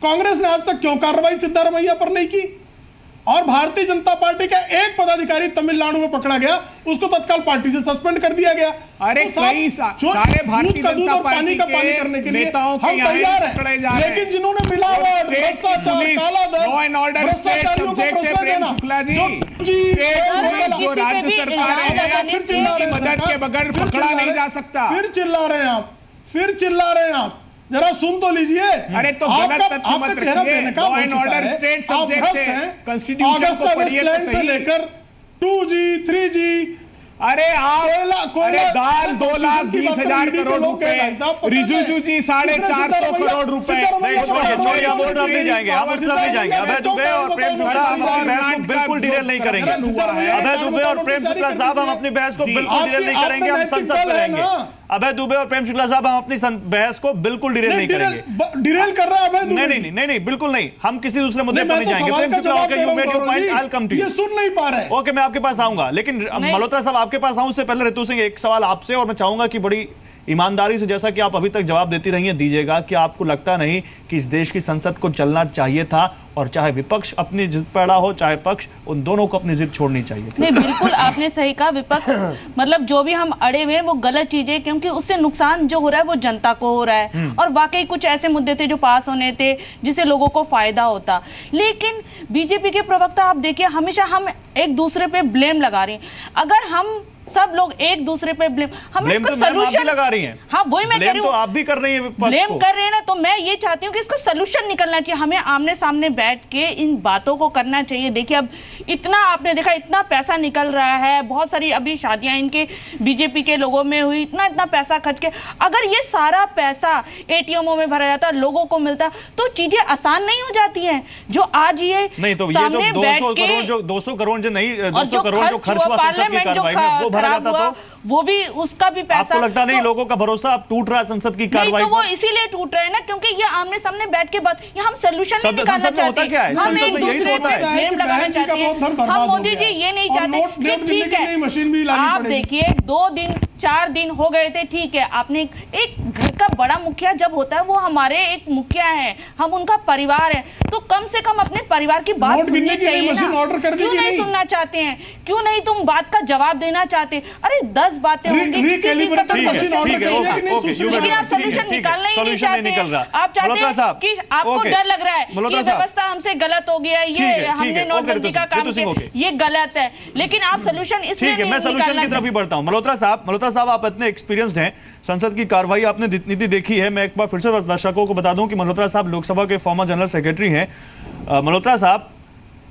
[SPEAKER 10] कांग्रेस ने आज तक क्यों कार्रवाई सिद्धारमैया पर नहीं की? और भारतीय जनता पार्टी का एक पदाधिकारी तमिलनाडु में पकड़ा गया, उसको तत्काल पार्टी से सस्पेंड कर दिया गया।
[SPEAKER 9] अरे
[SPEAKER 10] तो साहब,
[SPEAKER 9] कई
[SPEAKER 10] जो
[SPEAKER 9] सारे भारतीय
[SPEAKER 10] दूध का दूध
[SPEAKER 9] जनता
[SPEAKER 10] और पानी का
[SPEAKER 9] पार्टी
[SPEAKER 10] पानी
[SPEAKER 9] के
[SPEAKER 10] करने के लिए
[SPEAKER 9] नेताओं के
[SPEAKER 10] हम
[SPEAKER 9] यहाँ
[SPEAKER 10] तैयार
[SPEAKER 9] पकड़े जा
[SPEAKER 10] हैं,
[SPEAKER 9] रहे हैं।
[SPEAKER 10] लेकिन जिन्होंने मिलावट, भ्रष्टाचार, काला धन, भ्रष्टाचारियों को प्रश्रय देना,
[SPEAKER 9] जो राज्य सरकार है
[SPEAKER 10] फिर चिल्ला रहे हैं,
[SPEAKER 9] मदद के बगैर पकड़ा नहीं जा सकता।
[SPEAKER 10] फिर चिल्ला रहे हैं आप, जरा सुन तो लीजिए।
[SPEAKER 9] अरे तो गलत तथ्य मत
[SPEAKER 10] आपका चेहरा
[SPEAKER 9] रखिए,
[SPEAKER 10] बेनकाब
[SPEAKER 9] लॉ
[SPEAKER 10] हो
[SPEAKER 9] एंड
[SPEAKER 10] चुका
[SPEAKER 9] ऑर्डर
[SPEAKER 10] है,
[SPEAKER 9] स्टेट
[SPEAKER 10] आप
[SPEAKER 9] सब्जेक्ट
[SPEAKER 10] भ्रष्ट
[SPEAKER 9] है,
[SPEAKER 10] हैं।
[SPEAKER 9] कॉन्स्टिट्यूशन को
[SPEAKER 10] ऑगस्टा
[SPEAKER 9] पढ़िए तो
[SPEAKER 10] वेस्टलैंड से
[SPEAKER 9] सही।
[SPEAKER 10] लेकर 2G 3G,
[SPEAKER 9] अरे आप
[SPEAKER 10] कोयला
[SPEAKER 9] दाल 2,20,000 करोड़ रुपए, रिजिजू जी 450 करोड़ रुपए,
[SPEAKER 8] छोड़िए, हम उस तरफ नहीं जाएंगे, हम उस तरफ नहीं जाएंगे। अभय दुबे और प्रेम शुक्ला हम अपनी बहस को बिल्कुल डिरेल नहीं करेंगे। अभय दुबे और प्रेम शुक्ला साहब हम अपनी बहस को बिल्कुल डिरेल नहीं करेंगे, हम संसद में रहेंगे। अभय दुबे और प्रेम शुक्ला साहब हम अपनी बहस को बिल्कुल डिरेल नहीं करेंगे।
[SPEAKER 10] डिरेल कर रहा है अभय दुबे।
[SPEAKER 8] नहीं, बिल्कुल नहीं, हम किसी दूसरे मुद्दे पर नहीं जाएंगे। Prem Shukla, okay, you made your point, I will come to you.
[SPEAKER 10] ये सुन नहीं पा रहे।
[SPEAKER 8] ओके, मैं आपके पास आऊंगा, लेकिन मल्होत्रा साहब आपके पास आऊं उससे पहले ऋतु सिंह एक सवाल आपसे, और मैं चाहूंगा कि बड़ी ईमानदारी से, जैसा कि आप अभी तक जवाब देती रही हैं, दीजिएगा कि आपको लगता नहीं कि इस देश की संसद को चलना चाहिए था, और चाहे विपक्ष अपनी जिद पर अड़ा हो चाहे पक्ष, उन दोनों को अपनी जिद छोड़नी चाहिए थी?
[SPEAKER 1] नहीं, बिल्कुल आपने सही कहा। विपक्ष मतलब जो भी हम अड़े हुए हैं वो गलत चीज है, क्योंकि उससे नुकसान जो हो रहा है वो जनता को हो रहा है। और वाकई कुछ ऐसे मुद्दे थे जो पास होने थे जिससे लोगों को फायदा होता। लेकिन बीजेपी के प्रवक्ता आप देखिए, हमेशा हम एक दूसरे पे ब्लेम लगा रहे हैं। अगर हम सब लोग एक दूसरे पे ब्लेम, हम इसका
[SPEAKER 8] सलूशन लगा रही हैं।
[SPEAKER 1] हाँ, वही मैं कह रही हूँ,
[SPEAKER 8] तो आप भी कर रही हैं,
[SPEAKER 1] ब्लेम कर रहे हैं ना, तो मैं ये चाहती हूँ कि इसका सलूशन निकलना चाहिए। हमें आमने सामने बैठ के इन बातों को करना चाहिए। देखिए अब इतना आपने देखा, इतना पैसा निकल रहा है, बहुत सारी अभी शादियां इनके बीजेपी के लोगों में हुई, इतना पैसा खर्च के, अगर ये सारा पैसा एटीएमओ में भरा जाता, लोगों को मिलता, तो चीजें आसान नहीं हो जाती हैं। जो आज ये
[SPEAKER 8] नहीं, तो ये जो 200 करोड़ जो 200 करोड़ जो नहीं 200 करोड़ जो खर्च हुआ संसद की कार्रवाई में, वो भरा जाता तो
[SPEAKER 1] वो भी उसका भी पैसा।
[SPEAKER 8] आपको लगता नहीं लोगों का भरोसा अब टूट रहा है संसद की कार्रवाई?
[SPEAKER 1] तो वो इसीलिए टूट रहे हैं ना, क्योंकि ये आमने सामने बैठ के बात, ये हम सोल्यूशन नहीं निकालना चाहते।
[SPEAKER 8] हम एक दूसरे पे ब्लेम लगाना चाहते हैं। हम मोदी जी ये नहीं चाहते कि ठीक है, आप देखिए 2 दिन 4 दिन हो गए थे, ठीक है, आपने एक घर का बड़ा मुखिया जब होता है वो हमारे एक मुखिया है, हम उनका परिवार है, तो कम से कम अपने परिवार की बात सुननी चाहिए ना। क्यों नहीं सुनना चाहते हैं? क्यों नहीं तुम बात का जवाब देना चाहते? अरे 10 बातें होंगी, लेकिन आप सोल्यूशन निकालना ही नहीं चाहते। आप चाहते हैं कि आपको डर लग रहा है कि व्यवस्था हमसे गलत हो गया, ये हमने नोटबंदी का काम किया, ये गलत है, लेकिन आप सोल्यूशन इसलिए नहीं मैं सोल्यूशन की तरफ ही बढ़ता हूं। मल्होत्रा साहब आप इतने एक्सपीरियंस्ड हैं, संसद की कार्रवाई आपने नीति देखी है। मैं एक बार फिर से दर्शकों को बता दूं कि मल्होत्रा साहब लोकसभा के फॉर्मर जनरल सेक्रेटरी हैं। मल्होत्रा साहब,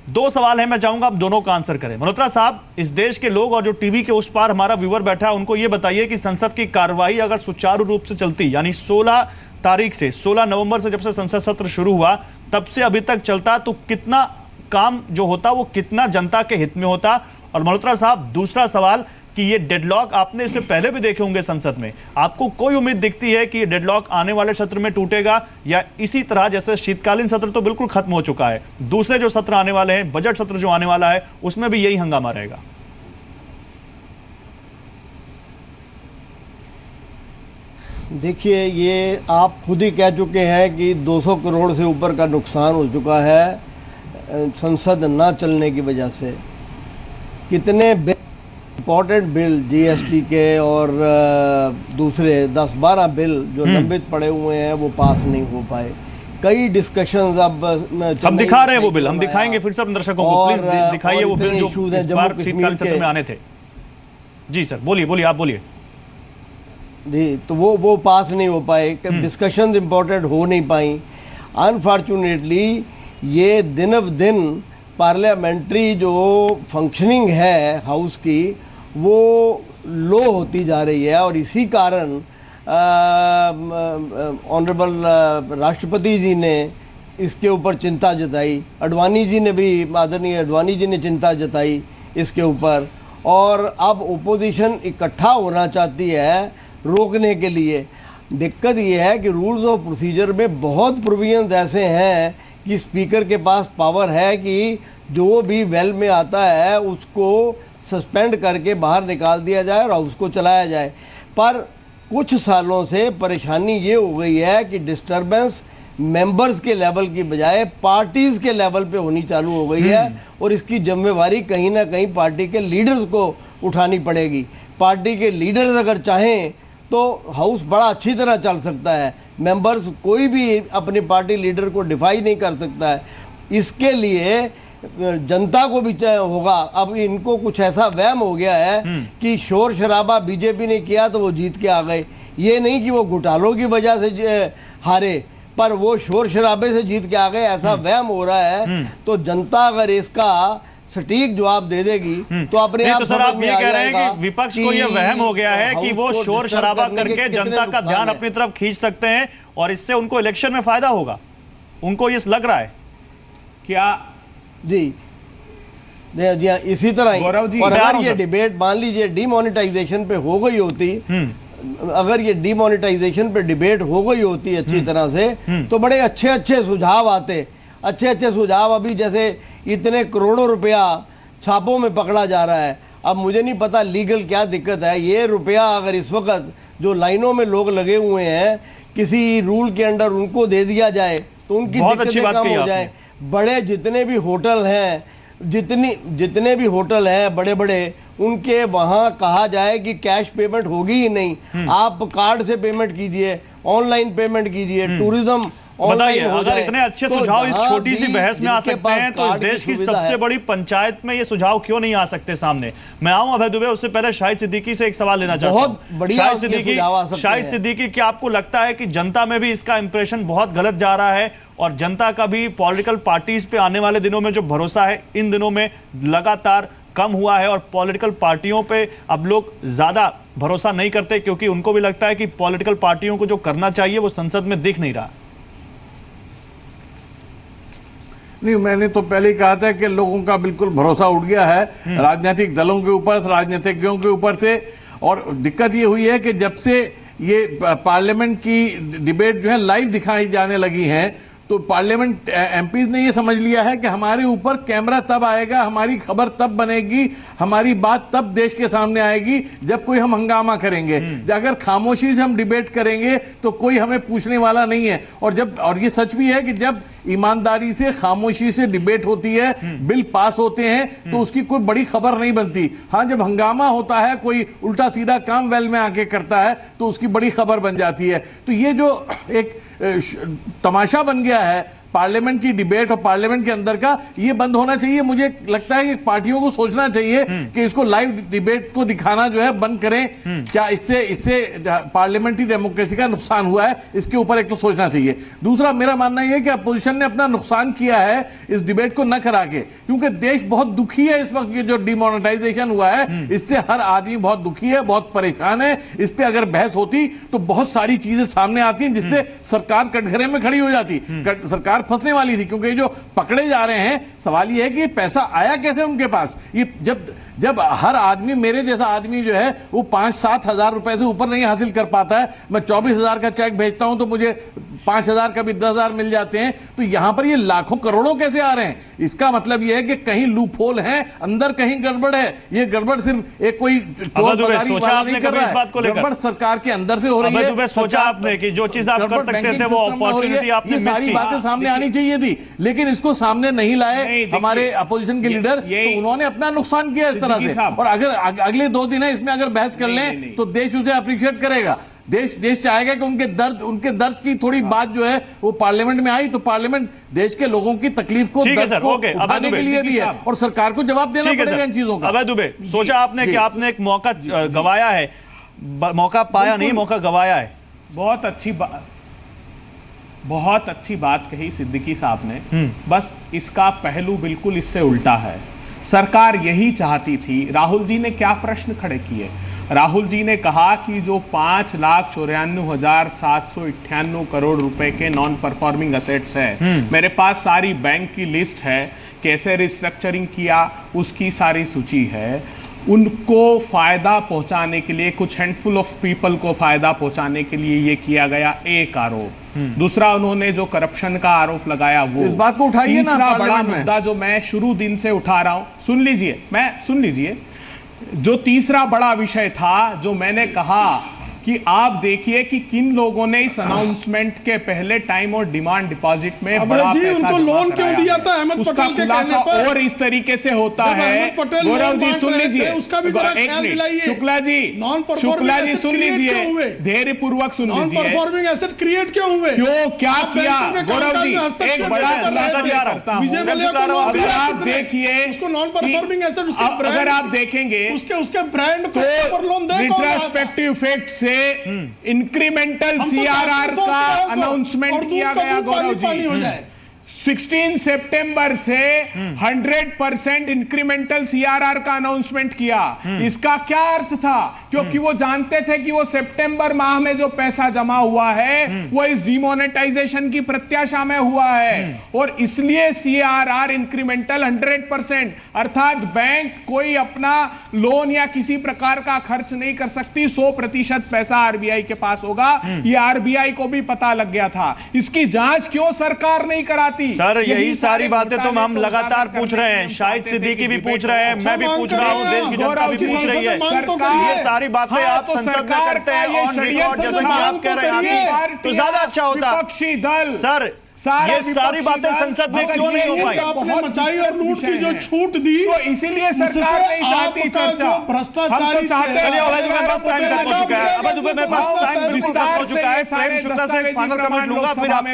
[SPEAKER 8] 2 सवाल हैं, मैं चाहूंगा आप दोनों का आंसर करें। मल्होत्रा साहब, इस देश के लोग और जो टीवी के उस पार हमारा व्यूअर बैठा है, उनको यह बताइए कि संसद की कार्रवाई अगर सुचारू रूप से चलती, यानी 16 तारीख से 16 नवंबर से जब से संसद सत्र शुरू हुआ तब से अभी तक चलता, तो कितना काम जो होता वो कितना जनता के हित में होता? और मल्होत्रा साहब, दूसरा सवाल कि ये डेडलॉक आपने इससे पहले भी देखे होंगे संसद में, आपको कोई उम्मीद दिखती है कि ये डेडलॉक आने वाले सत्र में टूटेगा, या इसी तरह जैसे शीतकालीन सत्र तो बिल्कुल खत्म हो चुका है, दूसरे जो सत्र आने वाले हैं, बजट सत्र जो आने वाला है, उसमें भी यही हंगामा रहेगा?
[SPEAKER 11] देखिए, ये आप खुद ही कह चुके हैं कि 200 करोड़ से ऊपर का नुकसान हो चुका है संसद ना चलने की वजह से। कितने इम्पोर्टेंट बिल जीएसटी के और दूसरे 10-12 बिल जो लंबित पड़े हुए हैं वो पास नहीं हो पाए। कई डिस्कशंस अब
[SPEAKER 8] हम दिखा रहे हैं वो बिल, हम दिखाएंगे फिर से अपने दर्शकों को, प्लीज दिखाइए वो बिल जो इस बार शीतकालीन सत्र में आने थे। जी सर, बोलिए आप बोलिए।
[SPEAKER 11] जी, तो वो पास नहीं हो पाए, डिस्कशंस इम्पोर्टेंट हो नहीं पाई। अनफॉर्चुनेटली ये दिन ब दिन पार्लियामेंट्री जो फंक्शनिंग है हाउस की वो लो होती जा रही है, और इसी कारण ऑनरेबल राष्ट्रपति जी ने इसके ऊपर चिंता जताई, आडवाणी जी ने भी, आदरणीय आडवाणी जी ने चिंता जताई इसके ऊपर, और अब ओपोजिशन इकट्ठा होना चाहती है रोकने के लिए। दिक्कत ये है कि रूल्स ऑफ प्रोसीजर में बहुत प्रोविजंस ऐसे हैं कि स्पीकर के पास पावर है कि जो भी वेल में आता है उसको सस्पेंड करके बाहर निकाल दिया जाए और हाउस को चलाया जाए। पर कुछ सालों से परेशानी ये हो गई है कि डिस्टर्बेंस मेंबर्स के लेवल की बजाय पार्टीज के लेवल पे होनी चालू हो गई है, और इसकी जिम्मेवारी कहीं ना कहीं पार्टी के लीडर्स को उठानी पड़ेगी। पार्टी के लीडर्स अगर चाहें तो हाउस बड़ा अच्छी तरह चल सकता है, मेंबर्स कोई भी अपनी पार्टी लीडर को डिफाई नहीं कर सकता है। इसके लिए जनता को भी होगा, अब इनको कुछ ऐसा वहम हो गया है कि शोर शराबा बीजेपी ने किया तो वो जीत के आ गए। ये नहीं कि वो घोटालों की वजह से हारे, पर वो शोर शराबे से जीत के आ गए, ऐसा वहम हो रहा है। तो जनता अगर इसका सटीक जवाब दे देगी तो अपने आप
[SPEAKER 8] तो सर आप ये कह रहे हैं कि विपक्ष को ये वहम हो गया है कि वो शोर शराबा करके जनता का ध्यान अपनी तरफ खींच सकते हैं और इससे उनको इलेक्शन में फायदा होगा, उनको ये लग रहा है क्या?
[SPEAKER 11] जी इसी तरह ही। और अगर ये डिबेट मान लीजिए डीमोनेटाइजेशन पे हो गई होती, अगर ये डीमोनेटाइजेशन पे डिबेट हो गई होती अच्छी तरह से, तो बड़े अच्छे सुझाव आते, अच्छे सुझाव। अभी जैसे इतने करोड़ों रुपया छापों में पकड़ा जा रहा है, अब मुझे नहीं पता लीगल क्या दिक्कत है। ये रुपया अगर इस वक्त जो लाइनों में लोग लगे हुए हैं किसी रूल के अंडर उनको दे दिया जाए तो उनकी दिक्कतें कम हो जाए। बड़े जितने भी होटल हैं, जितने भी होटल हैं बड़े बड़े, उनके वहाँ कहा जाए कि कैश पेमेंट होगी ही नहीं, आप कार्ड से पेमेंट कीजिए, ऑनलाइन पेमेंट कीजिए, टूरिज्म
[SPEAKER 8] बताइए। अगर इतने अच्छे सुझाव इस छोटी सी बहस में आ सकते हैं तो इस देश की सबसे बड़ी पंचायत में ये सुझाव क्यों नहीं आ सकते सामने? मैं आऊं अभय दुबे, उससे पहले शाहिद सिद्दीकी से एक सवाल लेना चाहता हूं। शाहिद सिद्दीकी, क्या आपको लगता है कि जनता में भी इसका इंप्रेशन बहुत गलत जा रहा है और जनता का भी पॉलिटिकल पार्टीज पे आने वाले दिनों में जो भरोसा है इन दिनों में लगातार कम हुआ है और पॉलिटिकल पार्टियों पे अब लोग ज्यादा भरोसा नहीं करते क्योंकि उनको भी लगता है कि पॉलिटिकल पार्टियों को जो करना चाहिए वो संसद में दिख नहीं रहा?
[SPEAKER 12] नहीं, मैंने तो पहले ही कहा था कि लोगों का बिल्कुल भरोसा उठ गया है राजनीतिक दलों के ऊपर, राजनीतिज्ञों के ऊपर से। और दिक्कत ये हुई है कि जब से ये पार्लियामेंट की डिबेट जो है लाइव दिखाई जाने लगी है तो पार्लियामेंट एमपीज ने ये समझ लिया है कि हमारे ऊपर कैमरा तब आएगा, हमारी खबर तब बनेगी, हमारी बात तब देश के सामने आएगी जब कोई हम हंगामा करेंगे। अगर खामोशी से हम डिबेट करेंगे तो कोई हमें पूछने वाला नहीं है। और ये सच भी है कि जब ईमानदारी से खामोशी से डिबेट होती है, बिल पास होते हैं, तो उसकी कोई बड़ी खबर नहीं बनती। हाँ, जब हंगामा होता है, कोई उल्टा सीधा काम वेल में आके करता है तो उसकी बड़ी खबर बन जाती है। तो ये जो एक तमाशा बन गया है पार्लियामेंट की डिबेट और पार्लियामेंट के अंदर का, ये बंद होना चाहिए। मुझे लगता है कि पार्टियों को सोचना चाहिए कि इसको लाइव डिबेट को दिखाना जो है बंद करें। क्या इससे पार्लियामेंट्री डेमोक्रेसी का नुकसान हुआ है, इसके ऊपर एक तो सोचना चाहिए। दूसरा, मेरा मानना यह है कि अपोजिशन ने अपना नुकसान किया है इस डिबेट को न करा के, क्योंकि देश बहुत दुखी है इस वक्त। ये जो डिमोनेटाइजेशन हुआ है इससे हर आदमी बहुत दुखी है, बहुत परेशान है। इस पर अगर बहस होती तो बहुत सारी चीजें सामने आती हैं जिससे सरकार कटघरे में खड़ी हो जाती, सरकार फंसने वाली थी। क्योंकि जो पकड़े जा रहे हैं, सवाल ये है कि पैसा आया कैसे उनके पास। ये जब हर आदमी, मेरे जैसा आदमी जो है वो 5-7 हजार रुपए से ऊपर नहीं हासिल कर पाता है, मैं 24,000 का चेक भेजता हूं तो मुझे 5,000 कभी 10,000 मिल जाते हैं, तो यहां पर ये लाखों करोड़ों कैसे आ रहे हैं? इसका मतलब ये है कि कहीं लूप होल है, अंदर कहीं गड़बड़ है। ये गड़बड़ सिर्फ एक कोई चोर बजारी वाला नहीं कर रहा है, गड़बड़ सरकार के अंदर से हो रही है।
[SPEAKER 8] सोचा आपने कि जो चीज आप कर सकते थे वो अपॉर्चुनिटी आपने मिस की।
[SPEAKER 12] सारी बातें सामने आनी चाहिए थी, लेकिन इसको सामने नहीं लाए हमारे अपोजिशन के लीडर, तो उन्होंने अपना नुकसान किया इस तरह से। और अगर अगले 2 दिन है इसमें अगर बहस कर लें तो देश उसे अप्रिशिएट करेगा। देश चाहेगा कि उनके दर्द की थोड़ी बात जो है वो पार्लियामेंट में आई, तो पार्लियामेंट देश के लोगों की तकलीफ को, दर्द को उठाने के लिए भी है, और सरकार को जवाब देना पड़ेगा इन चीजों का।
[SPEAKER 8] अभय दुबे, सोचा आपने कि आपने एक मौका गवाया है, मौका पाया नहीं, मौका गवाया है।
[SPEAKER 9] बहुत अच्छी बात कही सिद्दीकी साहब ने। बस इसका पहलू बिल्कुल इससे उल्टा है। सरकार यही चाहती थी। राहुल जी ने क्या प्रश्न खड़े किए? राहुल जी ने कहा कि जो 5,94,798 करोड़ रुपए के नॉन परफॉर्मिंग असेट्स है, मेरे पास सारी बैंक की लिस्ट है, कैसे रिस्ट्रक्चरिंग किया उसकी सारी सूची है। उनको फायदा पहुंचाने के लिए, कुछ हैंडफुल ऑफ पीपल को फायदा पहुंचाने के लिए ये किया गया एक आरोप। दूसरा, उन्होंने जो करप्शन का आरोप लगाया वो।
[SPEAKER 12] इस बात को उठाइए ना।
[SPEAKER 9] तीसरा बड़ा मुद्दा जो मैं शुरू दिन से उठा रहा हूं, सुन लीजिए, जो तीसरा बड़ा विषय था, जो मैंने कहा कि आप देखिए कि किन लोगों ने इस अनाउंसमेंट के पहले टाइम और डिमांड डिपॉजिट में बड़ा पैसा
[SPEAKER 10] उनको लोन क्यों दिया था अहमद पटेल के कहने पर?
[SPEAKER 9] और इस तरीके से होता है। गौरव जी सुन लीजिए,
[SPEAKER 10] उसका भी जरा ख्याल दिलाइए।
[SPEAKER 9] शुक्ला जी सुन लीजिए, धैर्य पूर्वक सुन लीजिए।
[SPEAKER 10] नॉन परफॉर्मिंग एसेट क्रिएट क्यों हुए?
[SPEAKER 9] क्यों, क्या किया? गौरव जी एक बड़ा खुलासा करता हूं। अगर आप देखिए
[SPEAKER 10] उसको नॉन परफॉर्मिंग एसेट,
[SPEAKER 9] अगर आप देखेंगे
[SPEAKER 10] उसके ब्रांड को पर लोन दे,
[SPEAKER 9] रिट्रोस्पेक्टिव इफेक्ट से इंक्रीमेंटल सीआरआर का अनाउंसमेंट किया गया। गौरव जी 16 सितंबर से 100% इंक्रीमेंटल सीआरआर का अनाउंसमेंट किया। इसका क्या अर्थ था? क्योंकि वो जानते थे कि वो सितंबर माह में जो पैसा जमा हुआ है वो इस डिमोनेटाइजेशन की प्रत्याशा में हुआ है, और इसलिए सीआरआर इंक्रीमेंटल 100%, अर्थात बैंक कोई अपना लोन या किसी प्रकार का खर्च नहीं कर सकती, 100% पैसा आरबीआई के पास होगा। ये आरबीआई को भी पता लग गया था। इसकी जांच क्यों सरकार नहीं कराती?
[SPEAKER 8] सर, यही सारी बातें तो हम लगातार पूछ रहे हैं, शाहिद सिद्दीकी भी पूछ रहे हैं, मैं भी पूछ रहा हूं, देश की जनता भी पूछ रही है। ये सारी बातें आप संसद में करते हैं ऑन रिकॉर्ड, जैसा कि आप कह रहे हैं, तो ज्यादा अच्छा होता।
[SPEAKER 9] विपक्षी दल
[SPEAKER 8] सर, ये सारी बातें संसद में क्यों नहीं हो पाई?
[SPEAKER 10] आपने मचाई और लूट की जो छूट दी,
[SPEAKER 9] तो इसीलिए सरकार नहीं चाहती चर्चा।
[SPEAKER 10] भ्रष्टाचारी
[SPEAKER 8] चाहते हैं। अभय दुबे, बस टाइम खत्म हो चुका है। अभय दुबे, मेरे पास टाइम बिल्कुल खत्म हो चुका है। प्रेम शुक्ला से फाइनल कमेंट लूंगा, फिर आप।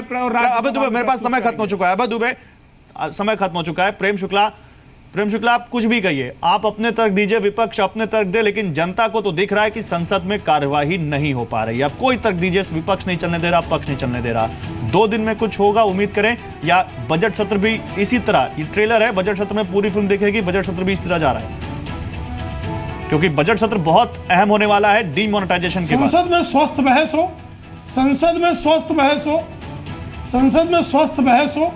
[SPEAKER 8] अभय दुबे, मेरे पास समय खत्म हो चुका है। अभय दुबे, समय खत्म हो चुका है। प्रेम शुक्ला, आप कुछ भी कहिए, आप अपने तर्क दीजिए, विपक्ष अपने तर्क दे, लेकिन जनता को तो दिख रहा है कि संसद में कार्यवाही नहीं हो पा रही है। आप कोई तर्क दीजिए, विपक्ष नहीं चलने दे रहा, पक्ष नहीं चलने दे रहा। 2 दिन में कुछ होगा, उम्मीद करें, या बजट सत्र भी इसी तरह, ये ट्रेलर है, बजट सत्र में पूरी फिल्म देखेगी, बजट सत्र भी इस तरह जा रहा है, क्योंकि बजट सत्र बहुत अहम होने वाला है डीमोनेटाइजेशन के बाद।
[SPEAKER 10] संसद में स्वस्थ बहस हो, संसद में स्वस्थ बहस हो,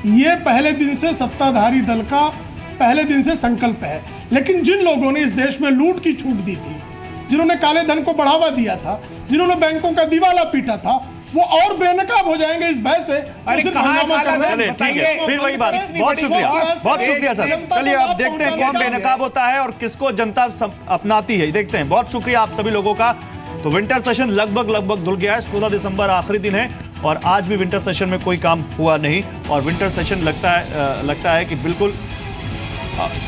[SPEAKER 10] ये पहले दिन से सत्ताधारी दल का पहले दिन से संकल्प है। लेकिन जिन लोगों ने इस देश में लूट की छूट दी थी, जिन्होंने काले धन को बढ़ावा दिया था, जिन्होंने बैंकों का दिवाला पीटा था, वो और बेनकाब हो जाएंगे इस भय से।
[SPEAKER 8] ठीक है, फिर वही बात। बहुत शुक्रिया सर। चलिए अब देखते हैं कौन बेनकाब होता है और किसको जनता अपनाती है, देखते हैं। बहुत शुक्रिया आप सभी लोगों का। तो विंटर सेशन लगभग धुल गया है। 16 दिसंबर आखिरी दिन है और आज भी विंटर सेशन में कोई काम हुआ नहीं, और विंटर सेशन लगता है कि बिल्कुल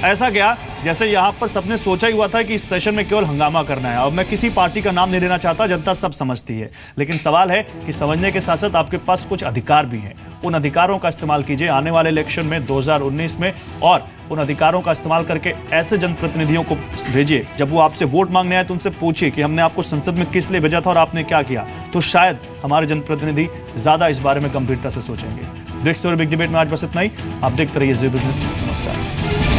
[SPEAKER 8] ऐसा गया जैसे यहाँ पर सबने सोचा ही हुआ था कि इस सेशन में केवल हंगामा करना है। अब मैं किसी पार्टी का नाम नहीं लेना चाहता, जनता सब समझती है, लेकिन सवाल है कि समझने के साथ साथ आपके पास कुछ अधिकार भी हैं। उन अधिकारों का इस्तेमाल कीजिए आने वाले इलेक्शन में 2019 में, और उन अधिकारों का इस्तेमाल करके ऐसे जनप्रतिनिधियों को भेजिए, जब वो आपसे वोट मांगने आए तो उनसे पूछिए कि हमने आपको संसद में किस लिए भेजा था और आपने क्या किया। तो शायद हमारे जनप्रतिनिधि ज्यादा इस बारे में गंभीरता से सोचेंगे। बिग स्टोरी बिग डिबेट में आज बस इतना ही। आप देखते रहिए जी बिजनेस। नमस्कार।